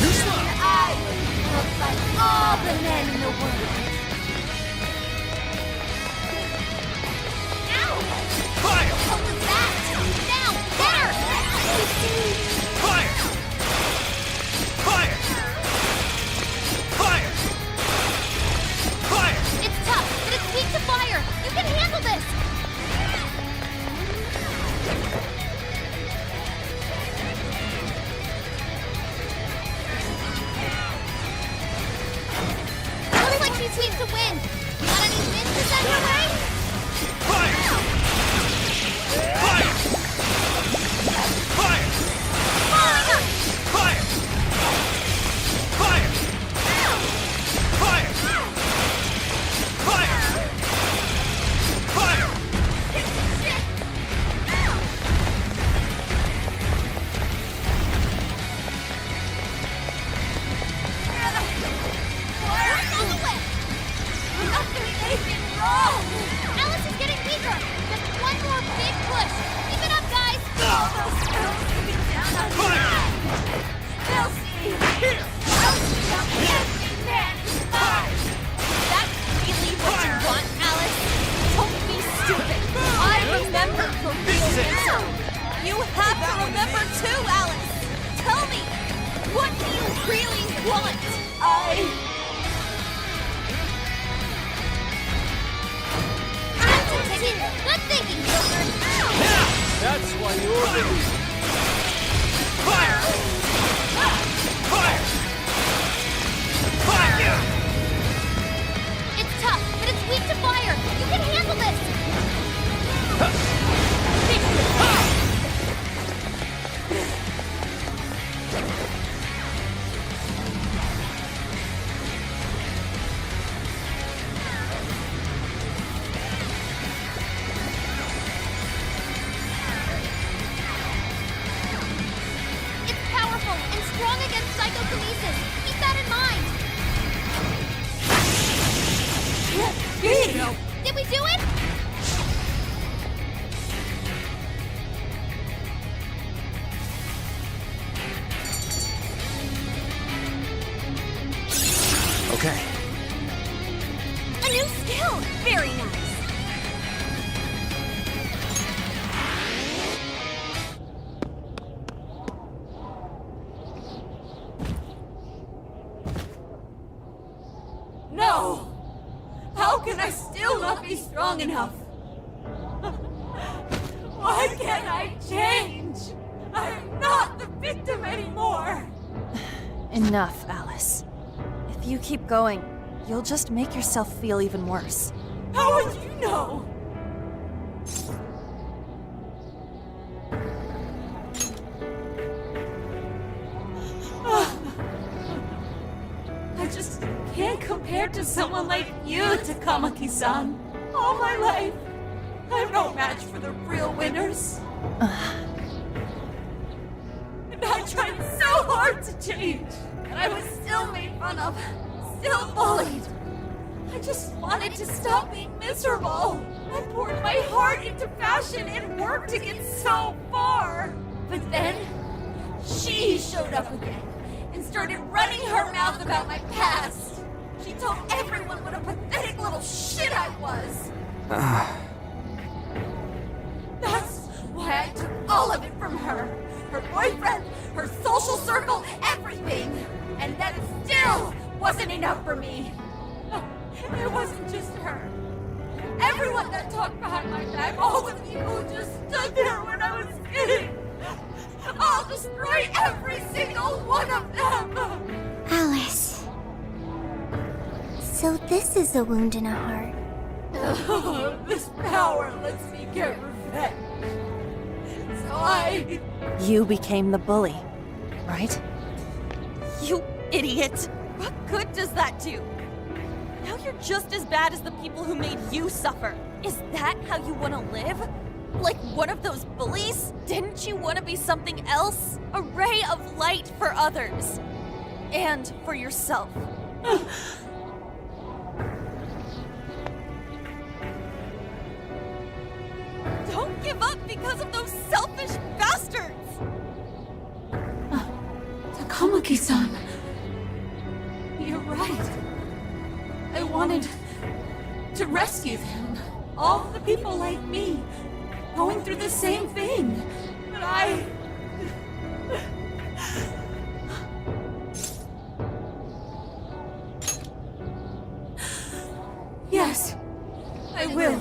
Too slow! And I will look like all the men in the world. Ow! Fire! What was that? Now, there! Fire! Fire! Fire! Fire! It's tough, but it's weak to fire. You can handle this. Looks like she's weak to wind. Got any wind to send her way? Fire! Fire! Fire! Falling up. Fire! Fire! Fire! Fire! Fire! Shit. Fire on the way. We're not doing anything wrong. Alice is getting weaker. Just one more big push. Keep it up, guys. All those spells coming down on you. Elsie. Here! Elsie, I'm every man who's mine. That's really what you want, Alice? Don't be stupid. I remember the real answer. You have to remember too, Alice. Tell me, what do you really want? Good thinking, Joker. That's why you're the hero. Fire! Fire! Fire! It's tough, but it's weak to fire. You can handle this. It's powerful and strong against psychokinesis. Keep that in mind. Did we do it? Okay. A new skill. Very nice. How can I still not be strong enough? Why can't I change? I'm not the victim anymore! Enough, Alice. If you keep going, you'll just make yourself feel even worse. How would you know? I just can't compare to someone like you, Takamaki-san. All my life, I'm no match for the real winners. And I tried so hard to change, and I was still made fun of, still bullied. I just wanted to stop being miserable. I poured my heart into fashion and worked to get so far. But then, she showed up again and started running her mouth about my past. She told everyone what a pathetic little shit I was. That's why I took all of it from her. Her boyfriend, her social circle, everything. And that still wasn't enough for me. It wasn't just her. Everyone that talked behind my back, all the people who just stood there when I was kidding. I'll destroy every single one of them! Alice. So this is a wound in a heart. Oh, this power lets me get revenge. So You became the bully, right? You idiot! What good does that do? Now you're just as bad as the people who made you suffer. Is that how you want to live? Like one of those bullies? Didn't you want to be something else? A ray of light for others. And for yourself. Don't give up because of those selfish bastards! Takamaki-san. You're right. I wanted to rescue them. All the people like me, going through the same thing. But Yes, I will.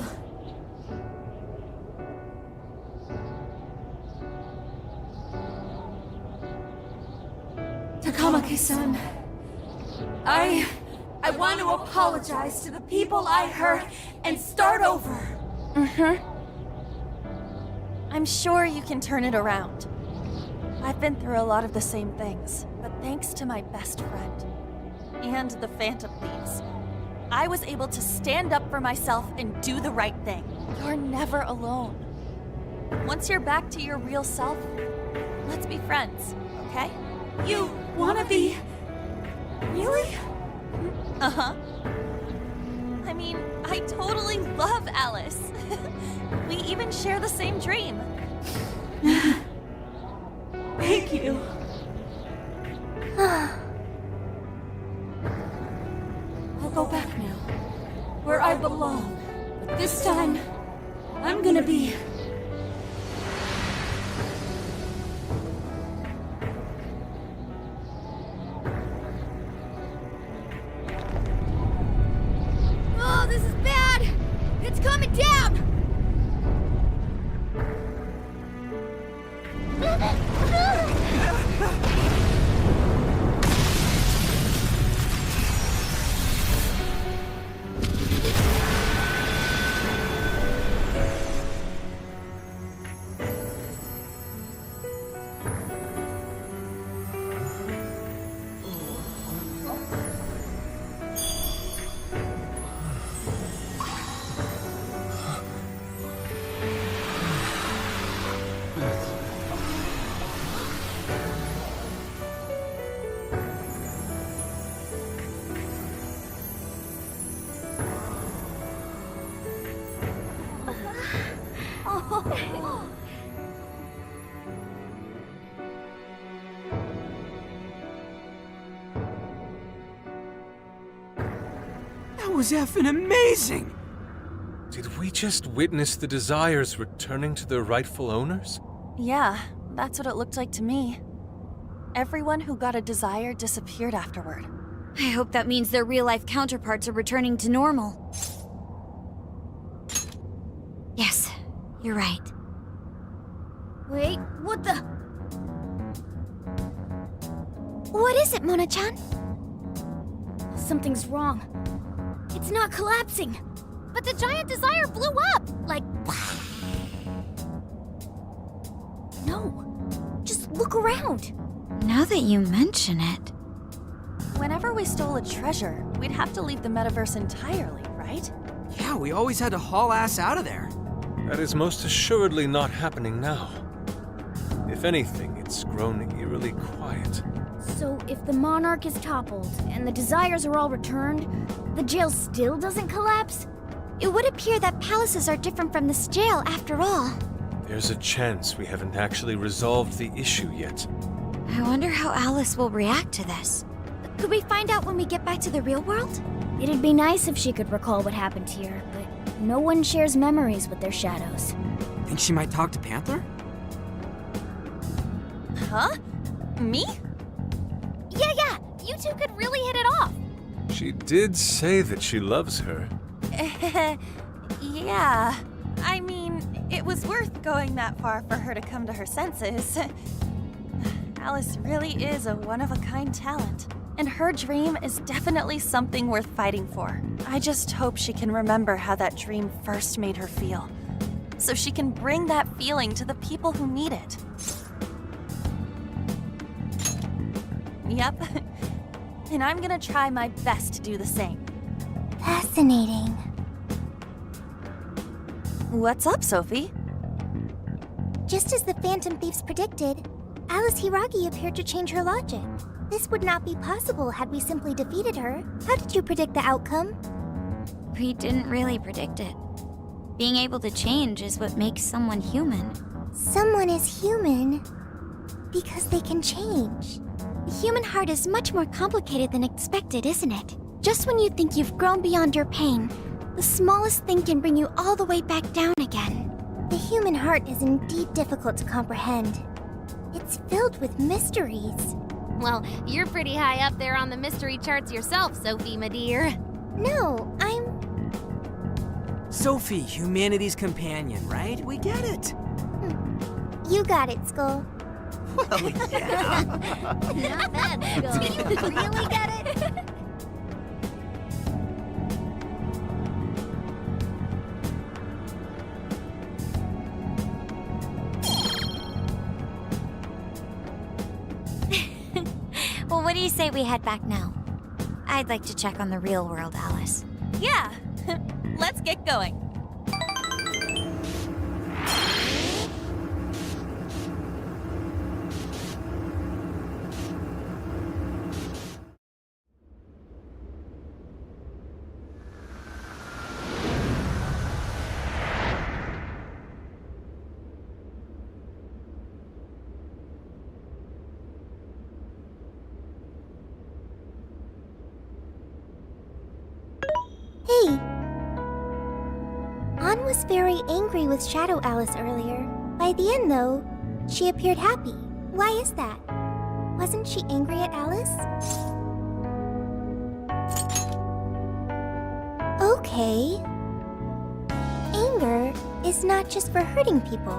Takamaki-san, I want to apologize to the people I hurt and start over. I'm sure you can turn it around. I've been through a lot of the same things, but thanks to my best friend and the Phantom Thieves, I was able to stand up for myself and do the right thing. You're never alone. Once you're back to your real self, let's be friends, okay? You wanna be... Really? Uh-huh. I mean, I totally love Alice. We even share the same dream. Thank you. I'll go back now, where I belong. But this time, I'm gonna be... Oh, this is bad! It's coming down! That was effing amazing! Did we just witness the Desires returning to their rightful owners? Yeah, that's what it looked like to me. Everyone who got a desire disappeared afterward. I hope that means their real-life counterparts are returning to normal. Yes, you're right. Wait, what the? What is it, Mona-chan? Something's wrong. It's not collapsing. But the giant desire blew up! Like... No. Just look around. Now that you mention it... Whenever we stole a treasure, we'd have to leave the metaverse entirely, right? Yeah, we always had to haul ass out of there. That is most assuredly not happening now. If anything, it's grown eerily quiet. So if the Monarch is toppled and the desires are all returned, the jail still doesn't collapse? It would appear that palaces are different from this jail after all. There's a chance we haven't actually resolved the issue yet. I wonder how Alice will react to this. Could we find out when we get back to the real world? It'd be nice if she could recall what happened here, but no one shares memories with their shadows. Think she might talk to Panther? Huh? Me? Yeah, you two could really hit it off. She did say that she loves her. Yeah. I mean, it was worth going that far for her to come to her senses. Alice really is a one-of-a-kind talent. And her dream is definitely something worth fighting for. I just hope she can remember how that dream first made her feel, so she can bring that feeling to the people who need it. Yep. And I'm gonna try my best to do the same. Fascinating. What's up, Sophie? Just as the Phantom Thieves predicted, Alice Hiragi appeared to change her logic. This would not be possible had we simply defeated her. How did you predict the outcome? We didn't really predict it. Being able to change is what makes someone human. Someone is human because they can change. The human heart is much more complicated than expected, isn't it? Just when you think you've grown beyond your pain, the smallest thing can bring you all the way back down again. The human heart is indeed difficult to comprehend. It's filled with mysteries. Well, you're pretty high up there on the mystery charts yourself, Sophie, my dear. No, I'm... Sophie, humanity's companion, right? We get it. You got it, Skull. Well, yeah. Not bad, Skull. Do you really get it? Well, what do you say we head back now? I'd like to check on the real world, Alice. Yeah! Let's get going. Hey! Ann was very angry with Shadow Alice earlier. By the end, though, she appeared happy. Why is that? Wasn't she angry at Alice? Okay. Anger is not just for hurting people.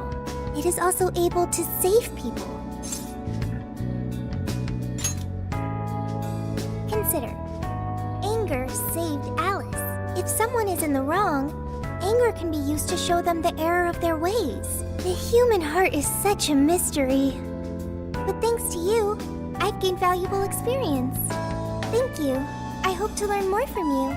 It is also able to save people. Consider. Anger saved Alice. If someone is in the wrong, anger can be used to show them the error of their ways. The human heart is such a mystery. But thanks to you, I've gained valuable experience. Thank you. I hope to learn more from you.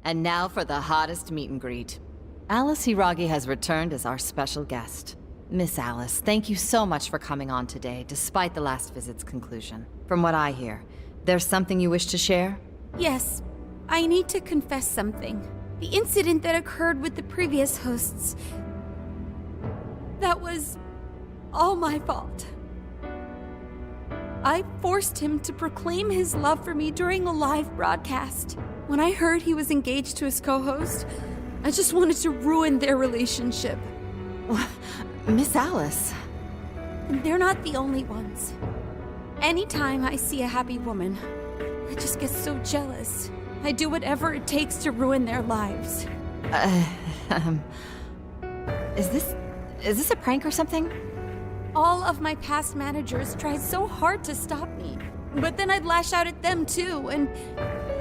And now for the hottest meet and greet. Alice Hiragi has returned as our special guest. Miss Alice, thank you so much for coming on today, despite the last visit's conclusion. From what I hear, There's something you wish to share? Yes, I need to confess something. The incident that occurred with the previous hosts. That was all my fault. I forced him to proclaim his love for me during a live broadcast. When I heard he was engaged to his co-host, I just wanted to ruin their relationship. Miss Alice. And they're not the only ones. Anytime I see a happy woman, I just get so jealous. I do whatever it takes to ruin their lives. Is this a prank or something? All of my past managers tried so hard to stop me. But then I'd lash out at them too, and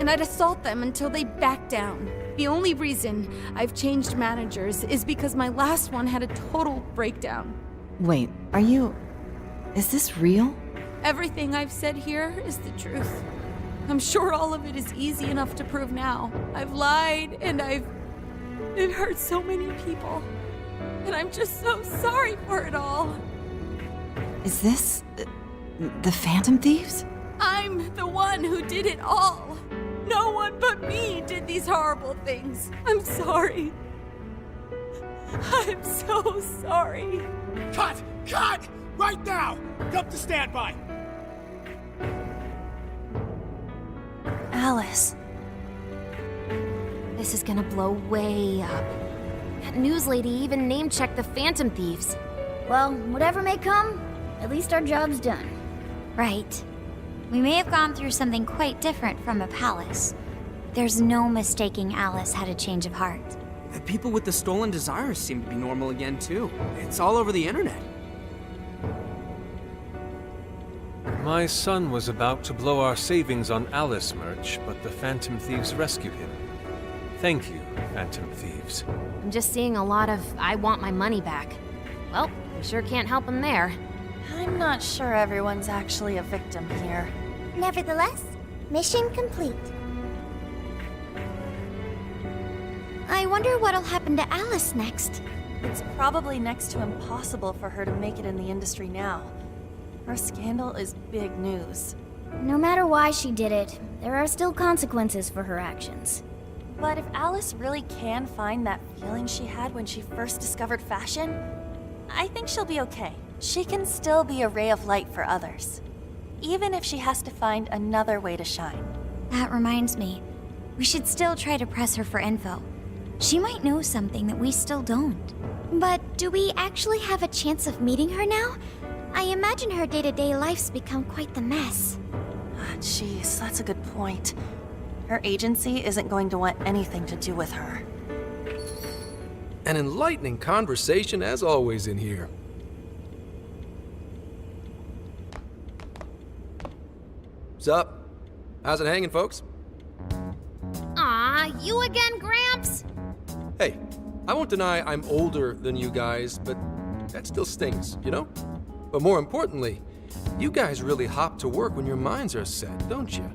I'd assault them until they backed down. The only reason I've changed managers is because my last one had a total breakdown. Wait, is this real? Everything I've said here is the truth. I'm sure all of it is easy enough to prove now. I've lied, and I've hurt so many people. And I'm just so sorry for it all. Is this the Phantom Thieves? I'm the one who did it all. No one but me did these horrible things. I'm sorry. I'm so sorry. Cut! Cut! Right now! Come to standby! Alice. This is gonna blow way up. That news lady even name-checked the Phantom Thieves. Well, whatever may come, at least our job's done. Right. We may have gone through something quite different from a palace. There's no mistaking Alice had a change of heart. The people with the stolen desires seem to be normal again, too. It's all over the internet. My son was about to blow our savings on Alice merch, but the Phantom Thieves rescued him. Thank you, Phantom Thieves. I'm just seeing a lot of I want my money back. Well, we sure can't help him there. I'm not sure everyone's actually a victim here. Nevertheless, mission complete. I wonder what'll happen to Alice next. It's probably next to impossible for her to make it in the industry now. Her scandal is big news. No matter why she did it, there are still consequences for her actions. But if Alice really can find that feeling she had when she first discovered fashion, I think she'll be okay. She can still be a ray of light for others, even if she has to find another way to shine. That reminds me, we should still try to press her for info. She might know something that we still don't. But do we actually have a chance of meeting her now? I imagine her day-to-day life's become quite the mess. Jeez, that's a good point. Her agency isn't going to want anything to do with her. An enlightening conversation as always in here. Sup? How's it hanging, folks? Aw, you again, Gramps? Hey, I won't deny I'm older than you guys, but that still stings, you know? But more importantly, you guys really hop to work when your minds are set, don't you?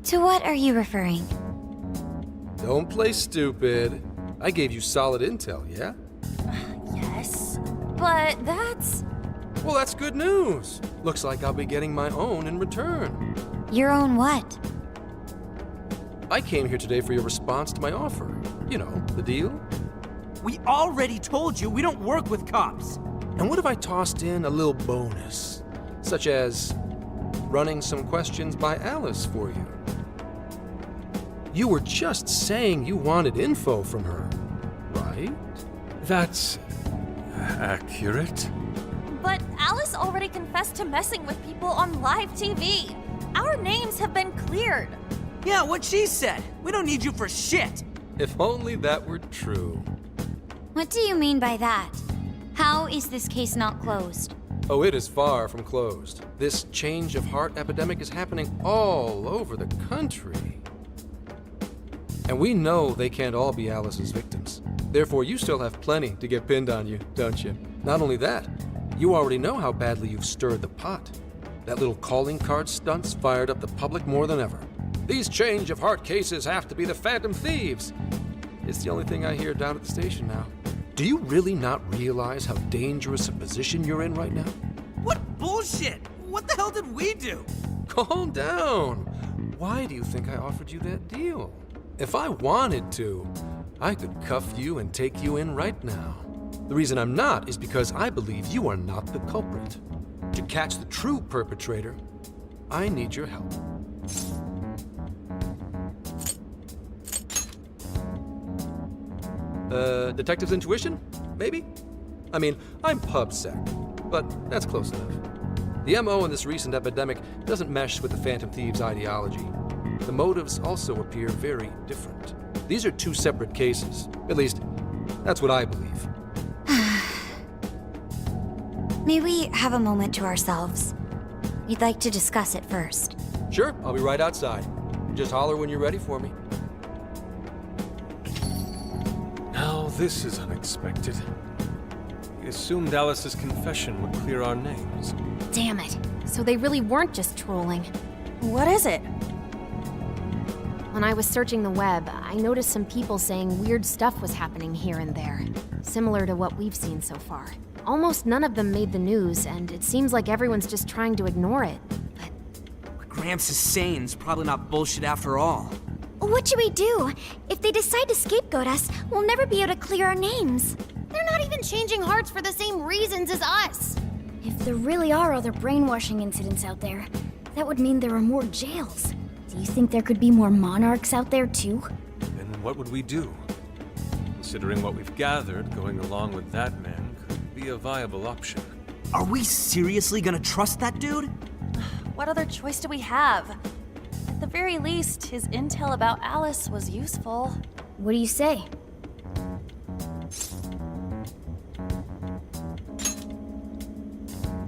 To what are you referring? Don't play stupid. I gave you solid intel, yeah? Yes, but that's... Well, that's good news. Looks like I'll be getting my own in return. Your own what? I came here today for your response to my offer. You know, the deal. We already told you we don't work with cops. And what if I tossed in a little bonus? Such as running some questions by Alice for you. You were just saying you wanted info from her, right? That's accurate. But Alice already confessed to messing with people on live TV. Our names have been cleared. Yeah, what she said. We don't need you for shit. If only that were true. What do you mean by that? How is this case not closed? Oh, it is far from closed. This change of heart epidemic is happening all over the country. And we know they can't all be Alice's victims. Therefore, you still have plenty to get pinned on you, don't you? Not only that, you already know how badly you've stirred the pot. That little calling card stunt's fired up the public more than ever. These change of heart cases have to be the Phantom Thieves. It's the only thing I hear down at the station now. Do you really not realize how dangerous a position you're in right now? What bullshit! What the hell did we do? Calm down. Why do you think I offered you that deal? If I wanted to, I could cuff you and take you in right now. The reason I'm not is because I believe you are not the culprit. To catch the true perpetrator, I need your help. Detective's intuition? Maybe? I mean, I'm PubSec, but that's close enough. The MO in this recent epidemic doesn't mesh with the Phantom Thieves' ideology. The motives also appear very different. These are two separate cases. At least, that's what I believe. May we have a moment to ourselves? We'd like to discuss it first. Sure, I'll be right outside. Just holler when you're ready for me. Now this is unexpected. We assumed Alice's confession would clear our names. Damn it. So they really weren't just trolling. What is it? When I was searching the web, I noticed some people saying weird stuff was happening here and there, similar to what we've seen so far. Almost none of them made the news, and it seems like everyone's just trying to ignore it. What Gramps is saying is probably not bullshit after all. What should we do? If they decide to scapegoat us, we'll never be able to clear our names. They're not even changing hearts for the same reasons as us. If there really are other brainwashing incidents out there, that would mean there are more jails. Do you think there could be more monarchs out there too? Then what would we do? Considering what we've gathered, going along with that man could be a viable option. Are we seriously gonna trust that dude? What other choice do we have? At the very least, his intel about Alice was useful. What do you say?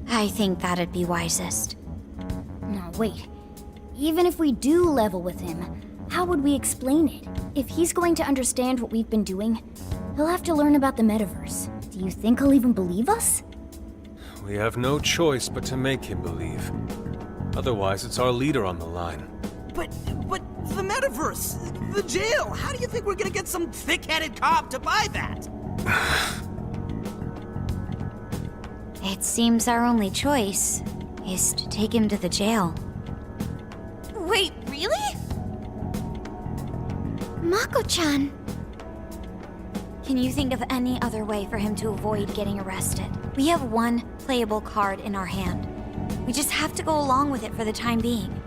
I think that'd be wisest. No, wait. Even if we do level with him, how would we explain it? If he's going to understand what we've been doing, he'll have to learn about the metaverse. Do you think he'll even believe us? We have no choice but to make him believe. Otherwise, it's our leader on the line. But the metaverse, the jail, how do you think we're gonna get some thick-headed cop to buy that? It seems our only choice is to take him to the jail. Wait, really? Mako-chan! Can you think of any other way for him to avoid getting arrested? We have one playable card in our hand. We just have to go along with it for the time being.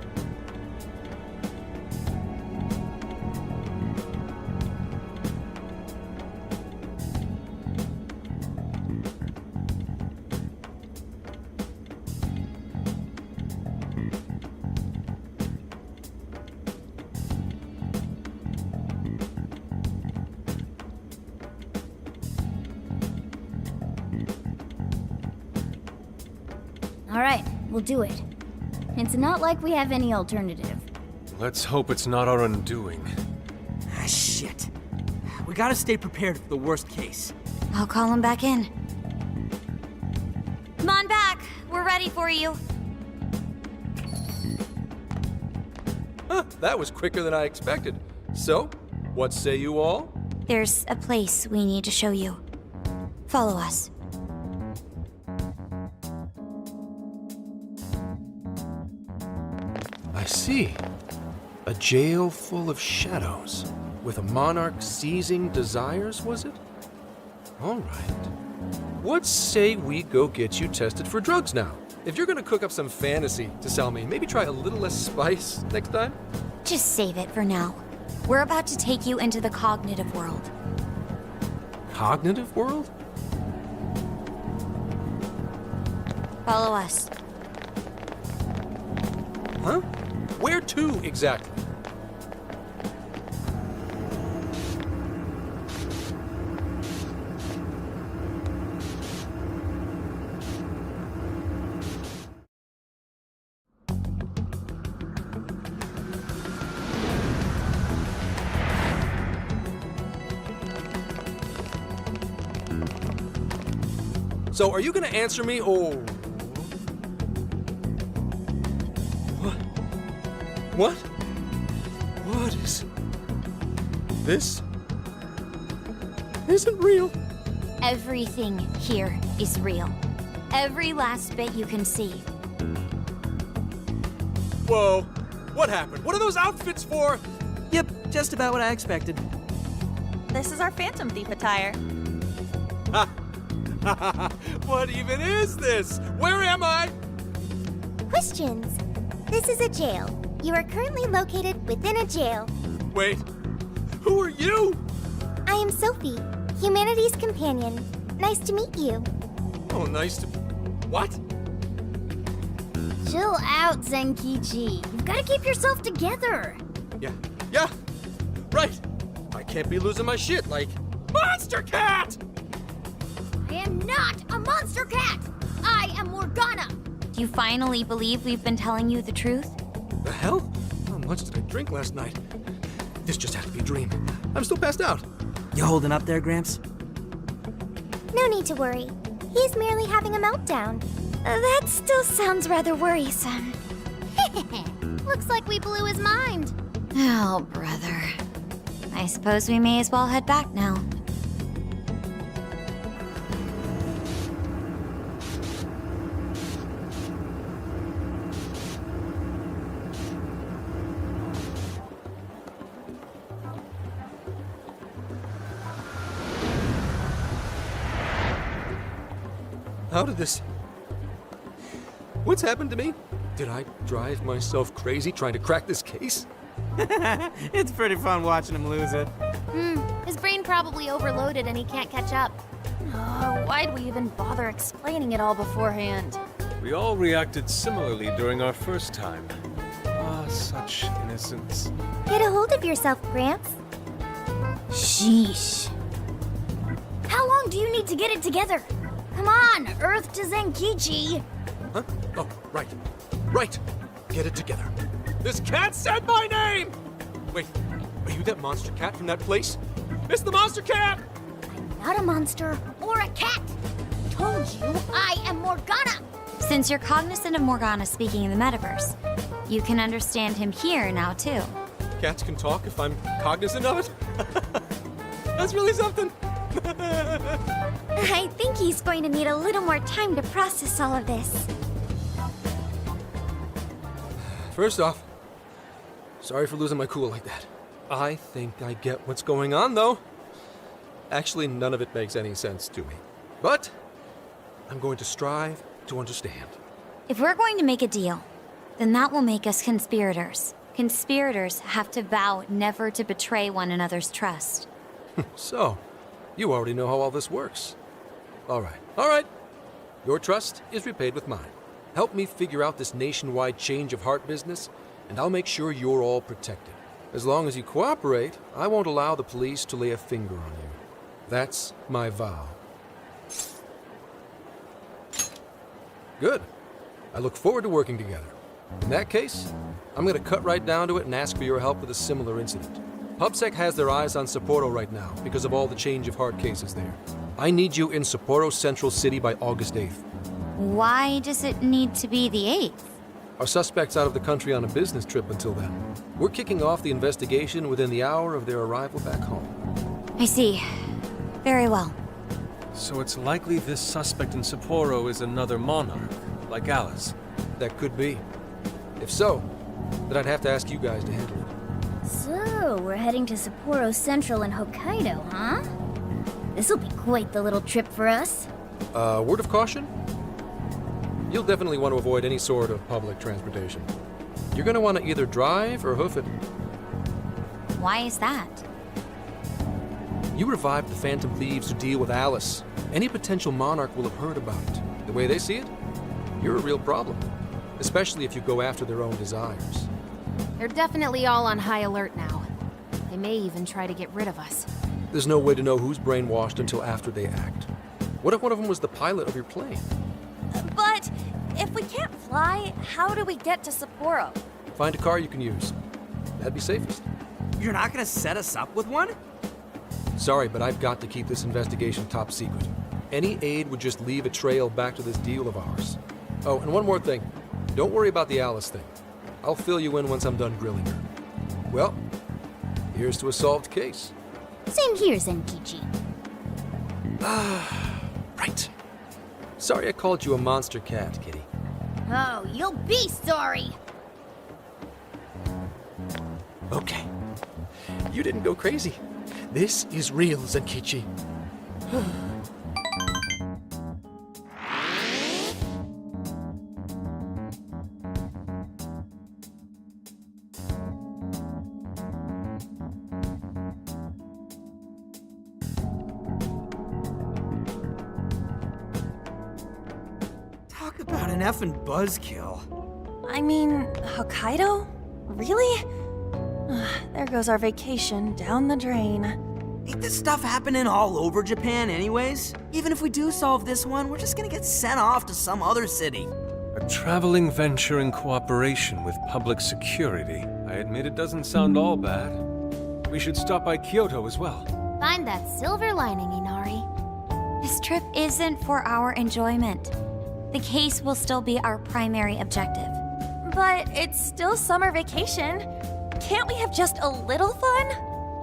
All right, we'll do it. It's not like we have any alternative. Let's hope it's not our undoing. Ah, shit. We gotta stay prepared for the worst case. I'll call him back in. Come on back. We're ready for you. Huh, that was quicker than I expected. So, what say you all? There's a place we need to show you. Follow us. I see. A jail full of shadows. With a monarch seizing desires, was it? All right. What say we go get you tested for drugs now? If you're gonna cook up some fantasy to sell me, maybe try a little less spice next time? Just save it for now. We're about to take you into the cognitive world. Cognitive world? Follow us. Huh? Where to, exactly? So, are you gonna answer me, or... What? What is... This... isn't real. Everything here is real. Every last bit you can see. Whoa. What happened? What are those outfits for? Yep, just about what I expected. This is our Phantom Thief attire. What even is this? Where am I? Questions. This is a jail. You are currently located within a jail. Wait, who are you? I am Sophie, humanity's companion. Nice to meet you. Oh, nice to... What? Chill out, Zenkichi. You've got to keep yourself together. Yeah, right. I can't be losing my shit like... Monster Cat! I am not a monster cat. I am Morgana. Do you finally believe we've been telling you the truth? The hell? How much did I drink last night? This just had to be a dream. I'm still passed out. You holding up there, Gramps? No need to worry. He's merely having a meltdown. That still sounds rather worrisome. Looks like we blew his mind. Oh, brother. I suppose we may as well head back now. How did this... What's happened to me? Did I drive myself crazy trying to crack this case? It's pretty fun watching him lose it. His brain probably overloaded and he can't catch up. Oh, why'd we even bother explaining it all beforehand? We all reacted similarly during our first time. Ah, such innocence. Get a hold of yourself, Gramps. Sheesh. How long do you need to get it together? Come on, Earth to Zenkichi. Huh? Oh, right. Right. Get it together. This cat said my name! Wait, are you that monster cat from that place? It's the monster cat! Not a monster or a cat. Told you I am Morgana. Since you're cognizant of Morgana speaking in the metaverse, you can understand him here now, too. Cats can talk if I'm cognizant of it? That's really something. I think he's going to need a little more time to process all of this. First off, sorry for losing my cool like that. I think I get what's going on, though. Actually, none of it makes any sense to me. But I'm going to strive to understand. If we're going to make a deal, then that will make us conspirators. Conspirators have to vow never to betray one another's trust. So, you already know how all this works. All right. Your trust is repaid with mine. Help me figure out this nationwide change of heart business, and I'll make sure you're all protected. As long as you cooperate, I won't allow the police to lay a finger on you. That's my vow. Good. I look forward to working together. In that case, I'm going to cut right down to it and ask for your help with a similar incident. PubSec has their eyes on Sapporo right now because of all the change of heart cases there. I need you in Sapporo Central City by August 8th. Why does it need to be the 8th? Our suspect's out of the country on a business trip until then. We're kicking off the investigation within the hour of their arrival back home. I see. Very well. So it's likely this suspect in Sapporo is another monarch, like Alice. That could be. If so, then I'd have to ask you guys to handle it. So, we're heading to Sapporo Central in Hokkaido, huh? This'll be quite the little trip for us. Word of caution? You'll definitely want to avoid any sort of public transportation. You're going to want to either drive or hoof it. Why is that? You revived the Phantom Thieves to deal with Alice. Any potential monarch will have heard about it. The way they see it, you're a real problem. Especially if you go after their own desires. They're definitely all on high alert now. They may even try to get rid of us. There's no way to know who's brainwashed until after they act. What if one of them was the pilot of your plane? But if we can't fly, how do we get to Sapporo? Find a car you can use. That'd be safest. You're not gonna set us up with one? Sorry, but I've got to keep this investigation top secret. Any aid would just leave a trail back to this deal of ours. Oh, and one more thing. Don't worry about the Alice thing. I'll fill you in once I'm done grilling her. Well, here's to a solved case. Same here, Zenkichi. Right. Sorry I called you a monster cat, kitty. Oh, you'll be sorry! Okay. You didn't go crazy. This is real, Zenkichi. Talk about an effing buzzkill. I mean, Hokkaido? Really? There goes our vacation down the drain. Ain't this stuff happening all over Japan anyways? Even if we do solve this one, we're just gonna get sent off to some other city. A traveling venture in cooperation with public security. I admit it doesn't sound all bad. We should stop by Kyoto as well. Find that silver lining, Inari. This trip isn't for our enjoyment. The case will still be our primary objective. But it's still summer vacation. Can't we have just a little fun?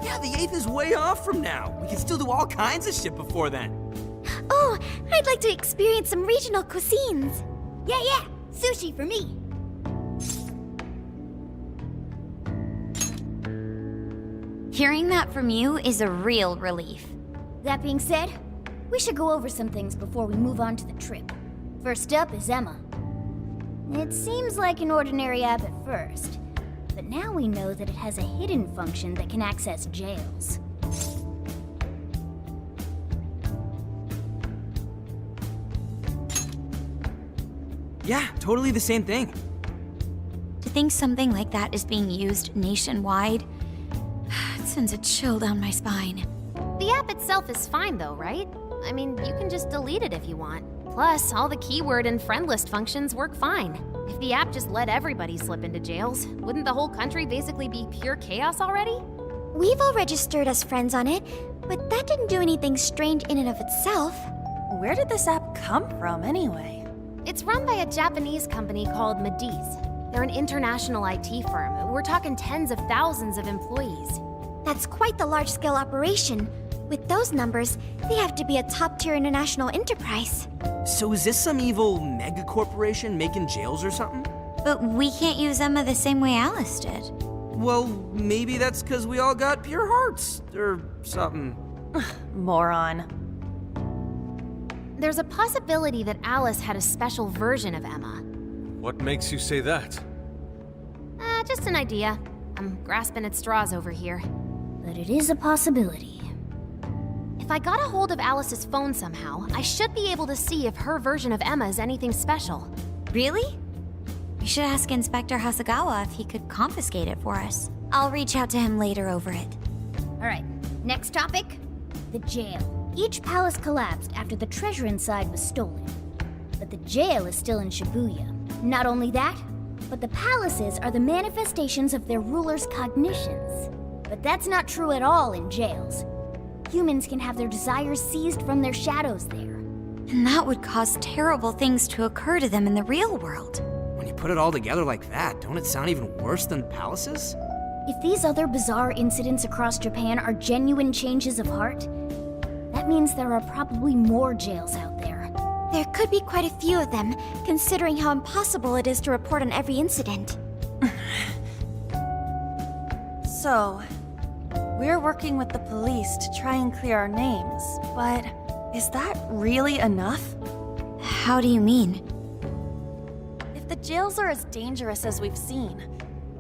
Yeah, the 8th is way off from now. We can still do all kinds of shit before then. Oh, I'd like to experience some regional cuisines. Yeah, sushi for me. Hearing that from you is a real relief. That being said, we should go over some things before we move on to the trip. First up is Emma. It seems like an ordinary app at first, but now we know that it has a hidden function that can access jails. Yeah, totally the same thing. To think something like that is being used nationwide, it sends a chill down my spine. The app itself is fine though, right? I mean, you can just delete it if you want. Plus, all the keyword and friend list functions work fine. If the app just let everybody slip into jails, wouldn't the whole country basically be pure chaos already? We've all registered as friends on it, but that didn't do anything strange in and of itself. Where did this app come from, anyway? It's run by a Japanese company called Mediz. They're an international IT firm. We're talking tens of thousands of employees. That's quite the large-scale operation. With those numbers, they have to be a top-tier international enterprise. So is this some evil mega corporation making jails or something? But we can't use Emma the same way Alice did. Well, maybe that's because we all got pure hearts, or something. Moron. There's a possibility that Alice had a special version of Emma. What makes you say that? Just an idea. I'm grasping at straws over here. But it is a possibility. If I got a hold of Alice's phone somehow, I should be able to see if her version of Emma is anything special. Really? We should ask Inspector Hasagawa if he could confiscate it for us. I'll reach out to him later over it. Alright, next topic, the jail. Each palace collapsed after the treasure inside was stolen. But the jail is still in Shibuya. Not only that, but the palaces are the manifestations of their rulers' cognitions. But that's not true at all in jails. Humans can have their desires seized from their shadows there. And that would cause terrible things to occur to them in the real world. When you put it all together like that, don't it sound even worse than palaces? If these other bizarre incidents across Japan are genuine changes of heart, that means there are probably more jails out there. There could be quite a few of them, considering how impossible it is to report on every incident. So, we're working with the police to try and clear our names, but is that really enough? How do you mean? If the jails are as dangerous as we've seen,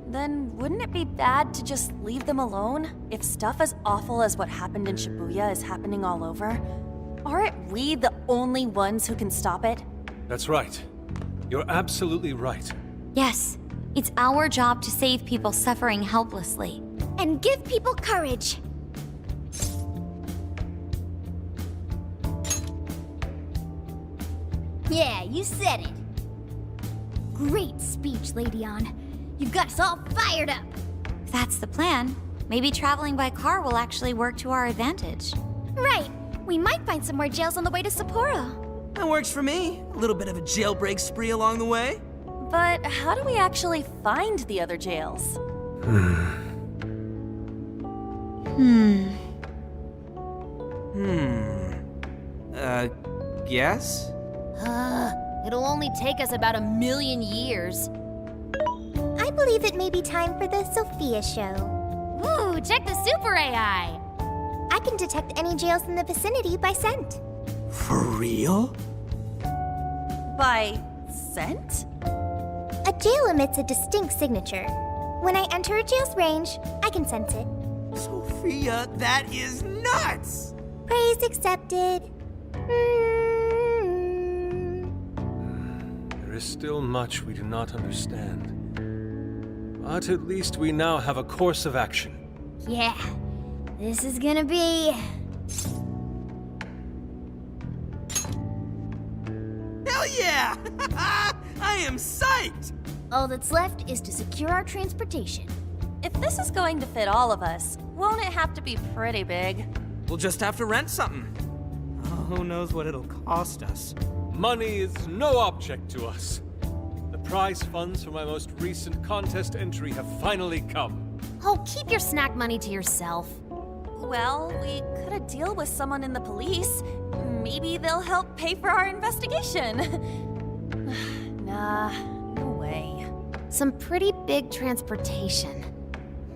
then wouldn't it be bad to just leave them alone if stuff as awful as what happened in Shibuya is happening all over? Aren't we the only ones who can stop it? That's right. You're absolutely right. Yes, it's our job to save people suffering helplessly. And give people courage. Yeah, you said it. Great speech, Lady On. You've got us all fired up. If that's the plan, maybe traveling by car will actually work to our advantage. Right. We might find some more jails on the way to Sapporo. That works for me. A little bit of a jailbreak spree along the way. But how do we actually find the other jails? Guess? It'll only take us about 1,000,000 years. I believe it may be time for the Sophia show. Ooh, check the super AI. I can detect any jails in the vicinity by scent. For real? By scent? A jail emits a distinct signature. When I enter a jail's range, I can sense it. Sophia, that is nuts! Praise accepted. There is still much we do not understand. But at least we now have a course of action. Yeah, this is gonna be... Hell yeah! I am psyched! All that's left is to secure our transportation. If this is going to fit all of us, won't it have to be pretty big? We'll just have to rent something. Oh, who knows what it'll cost us. Money is no object to us. The prize funds for my most recent contest entry have finally come. Oh, keep your snack money to yourself. Well, we could a deal with someone in the police. Maybe they'll help pay for our investigation. Nah, no way. Some pretty big transportation.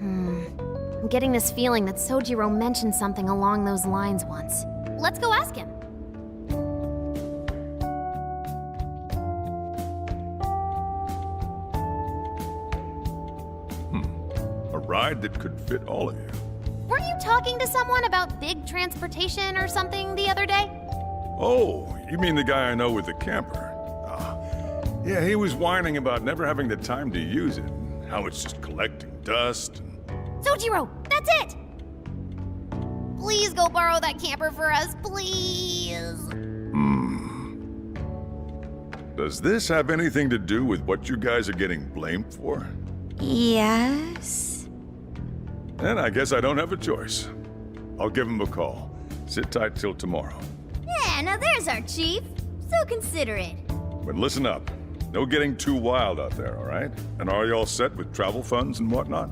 I'm getting this feeling that Sojiro mentioned something along those lines once. Let's go ask him. A ride that could fit all of you. Weren't you talking to someone about big transportation or something the other day? Oh, you mean the guy I know with the camper? Yeah, he was whining about never having the time to use it. How it's just collecting dust. Sojiro, that's it! Please go borrow that camper for us, please. Does this have anything to do with what you guys are getting blamed for? Yes? Then I guess I don't have a choice. I'll give him a call. Sit tight till tomorrow. Yeah, now there's our chief. So considerate. But listen up. No getting too wild out there, all right? And are you all set with travel funds and whatnot?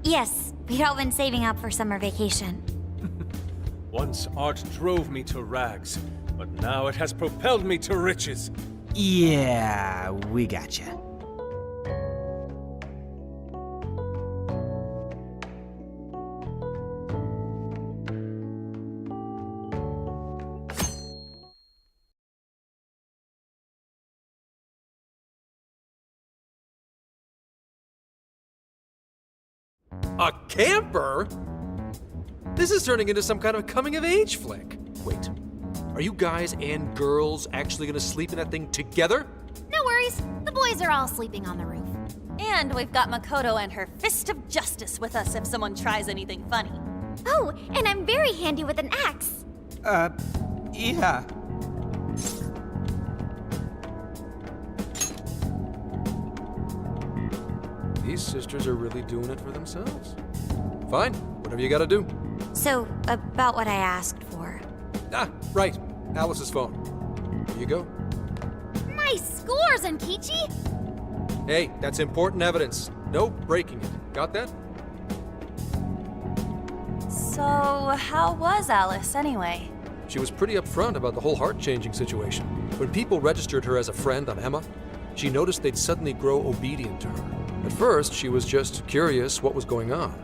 Yes, we'd all been saving up for summer vacation. Once art drove me to rags, but now it has propelled me to riches. Yeah, we gotcha. A camper? This is turning into some kind of coming-of-age flick. Wait, are you guys and girls actually gonna sleep in that thing together? No worries, the boys are all sleeping on the roof. And we've got Makoto and her fist of justice with us if someone tries anything funny. Oh, and I'm very handy with an axe. Yeah. These sisters are really doing it for themselves. Fine, whatever you gotta do. So, about what I asked for. Ah, right. Alice's phone. Here you go. Nice scores, Enkichi! Hey, that's important evidence. No breaking it. Got that? So, how was Alice anyway? She was pretty upfront about the whole heart-changing situation. When people registered her as a friend on Emma, she noticed they'd suddenly grow obedient to her. At first, she was just curious what was going on.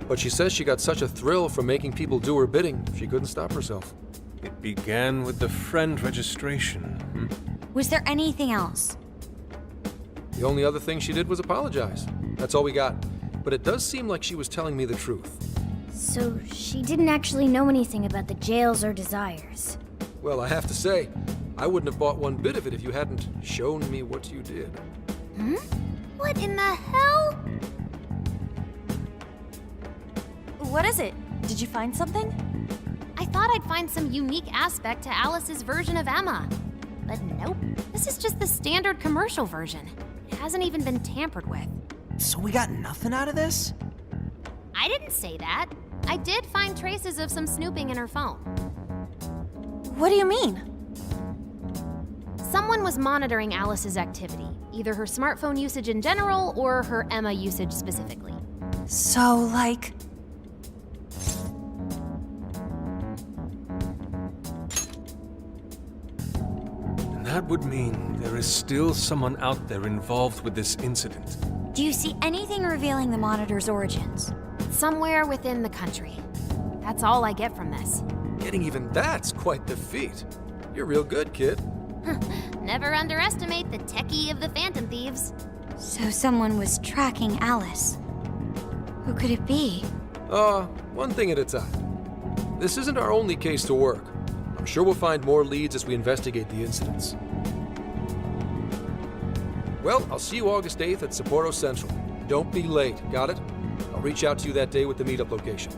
But she says she got such a thrill from making people do her bidding, she couldn't stop herself. It began with the friend registration. Was there anything else? The only other thing she did was apologize. That's all we got. But it does seem like she was telling me the truth. So she didn't actually know anything about the jails or desires. Well, I have to say, I wouldn't have bought one bit of it if you hadn't shown me what you did. What in the hell? What is it? Did you find something? I thought I'd find some unique aspect to Alice's version of Emma. But nope, this is just the standard commercial version. It hasn't even been tampered with. So we got nothing out of this? I didn't say that. I did find traces of some snooping in her phone. What do you mean? Someone was monitoring Alice's activity, either her smartphone usage in general or her Emma usage specifically. So, like... And that would mean there is still someone out there involved with this incident. Do you see anything revealing the monitor's origins? Somewhere within the country. That's all I get from this. Getting even that's quite the feat. You're real good, kid. Never underestimate the techie of the Phantom Thieves. So someone was tracking Alice. Who could it be? One thing at a time. This isn't our only case to work. I'm sure we'll find more leads as we investigate the incidents. Well, I'll see you August 8th at Sapporo Central. Don't be late, got it? I'll reach out to you that day with the meetup location.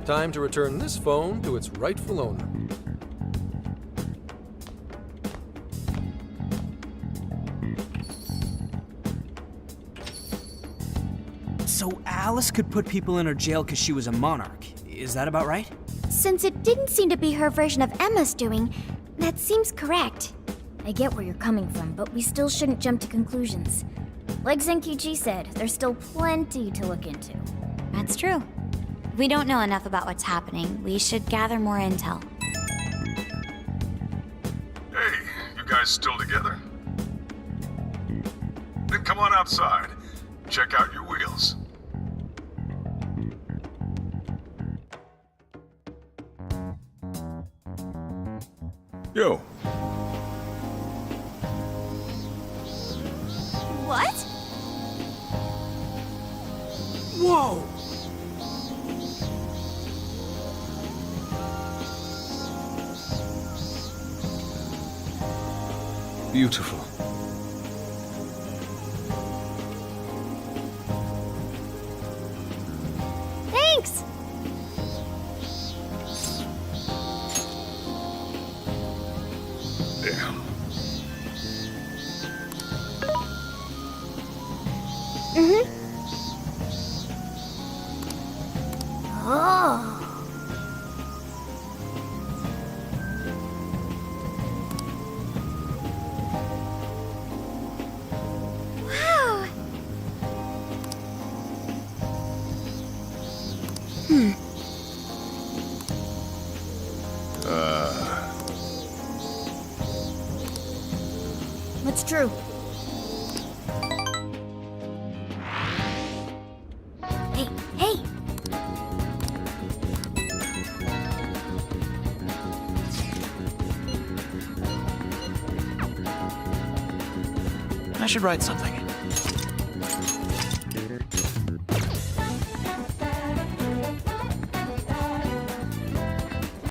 Time to return this phone to its rightful owner. So Alice could put people in her jail because she was a monarch. Is that about right? Since it didn't seem to be her version of Emma's doing, that seems correct. I get where you're coming from, but we still shouldn't jump to conclusions. Like Zenkichi said, there's still plenty to look into. That's true. If we don't know enough about what's happening, we should gather more intel. Hey, you guys still together? Then come on outside. Check out your wheels. Yo. What? Whoa! Beautiful. Thanks! Damn. Oh. Wow. What's true? Hey, hey. I should write something.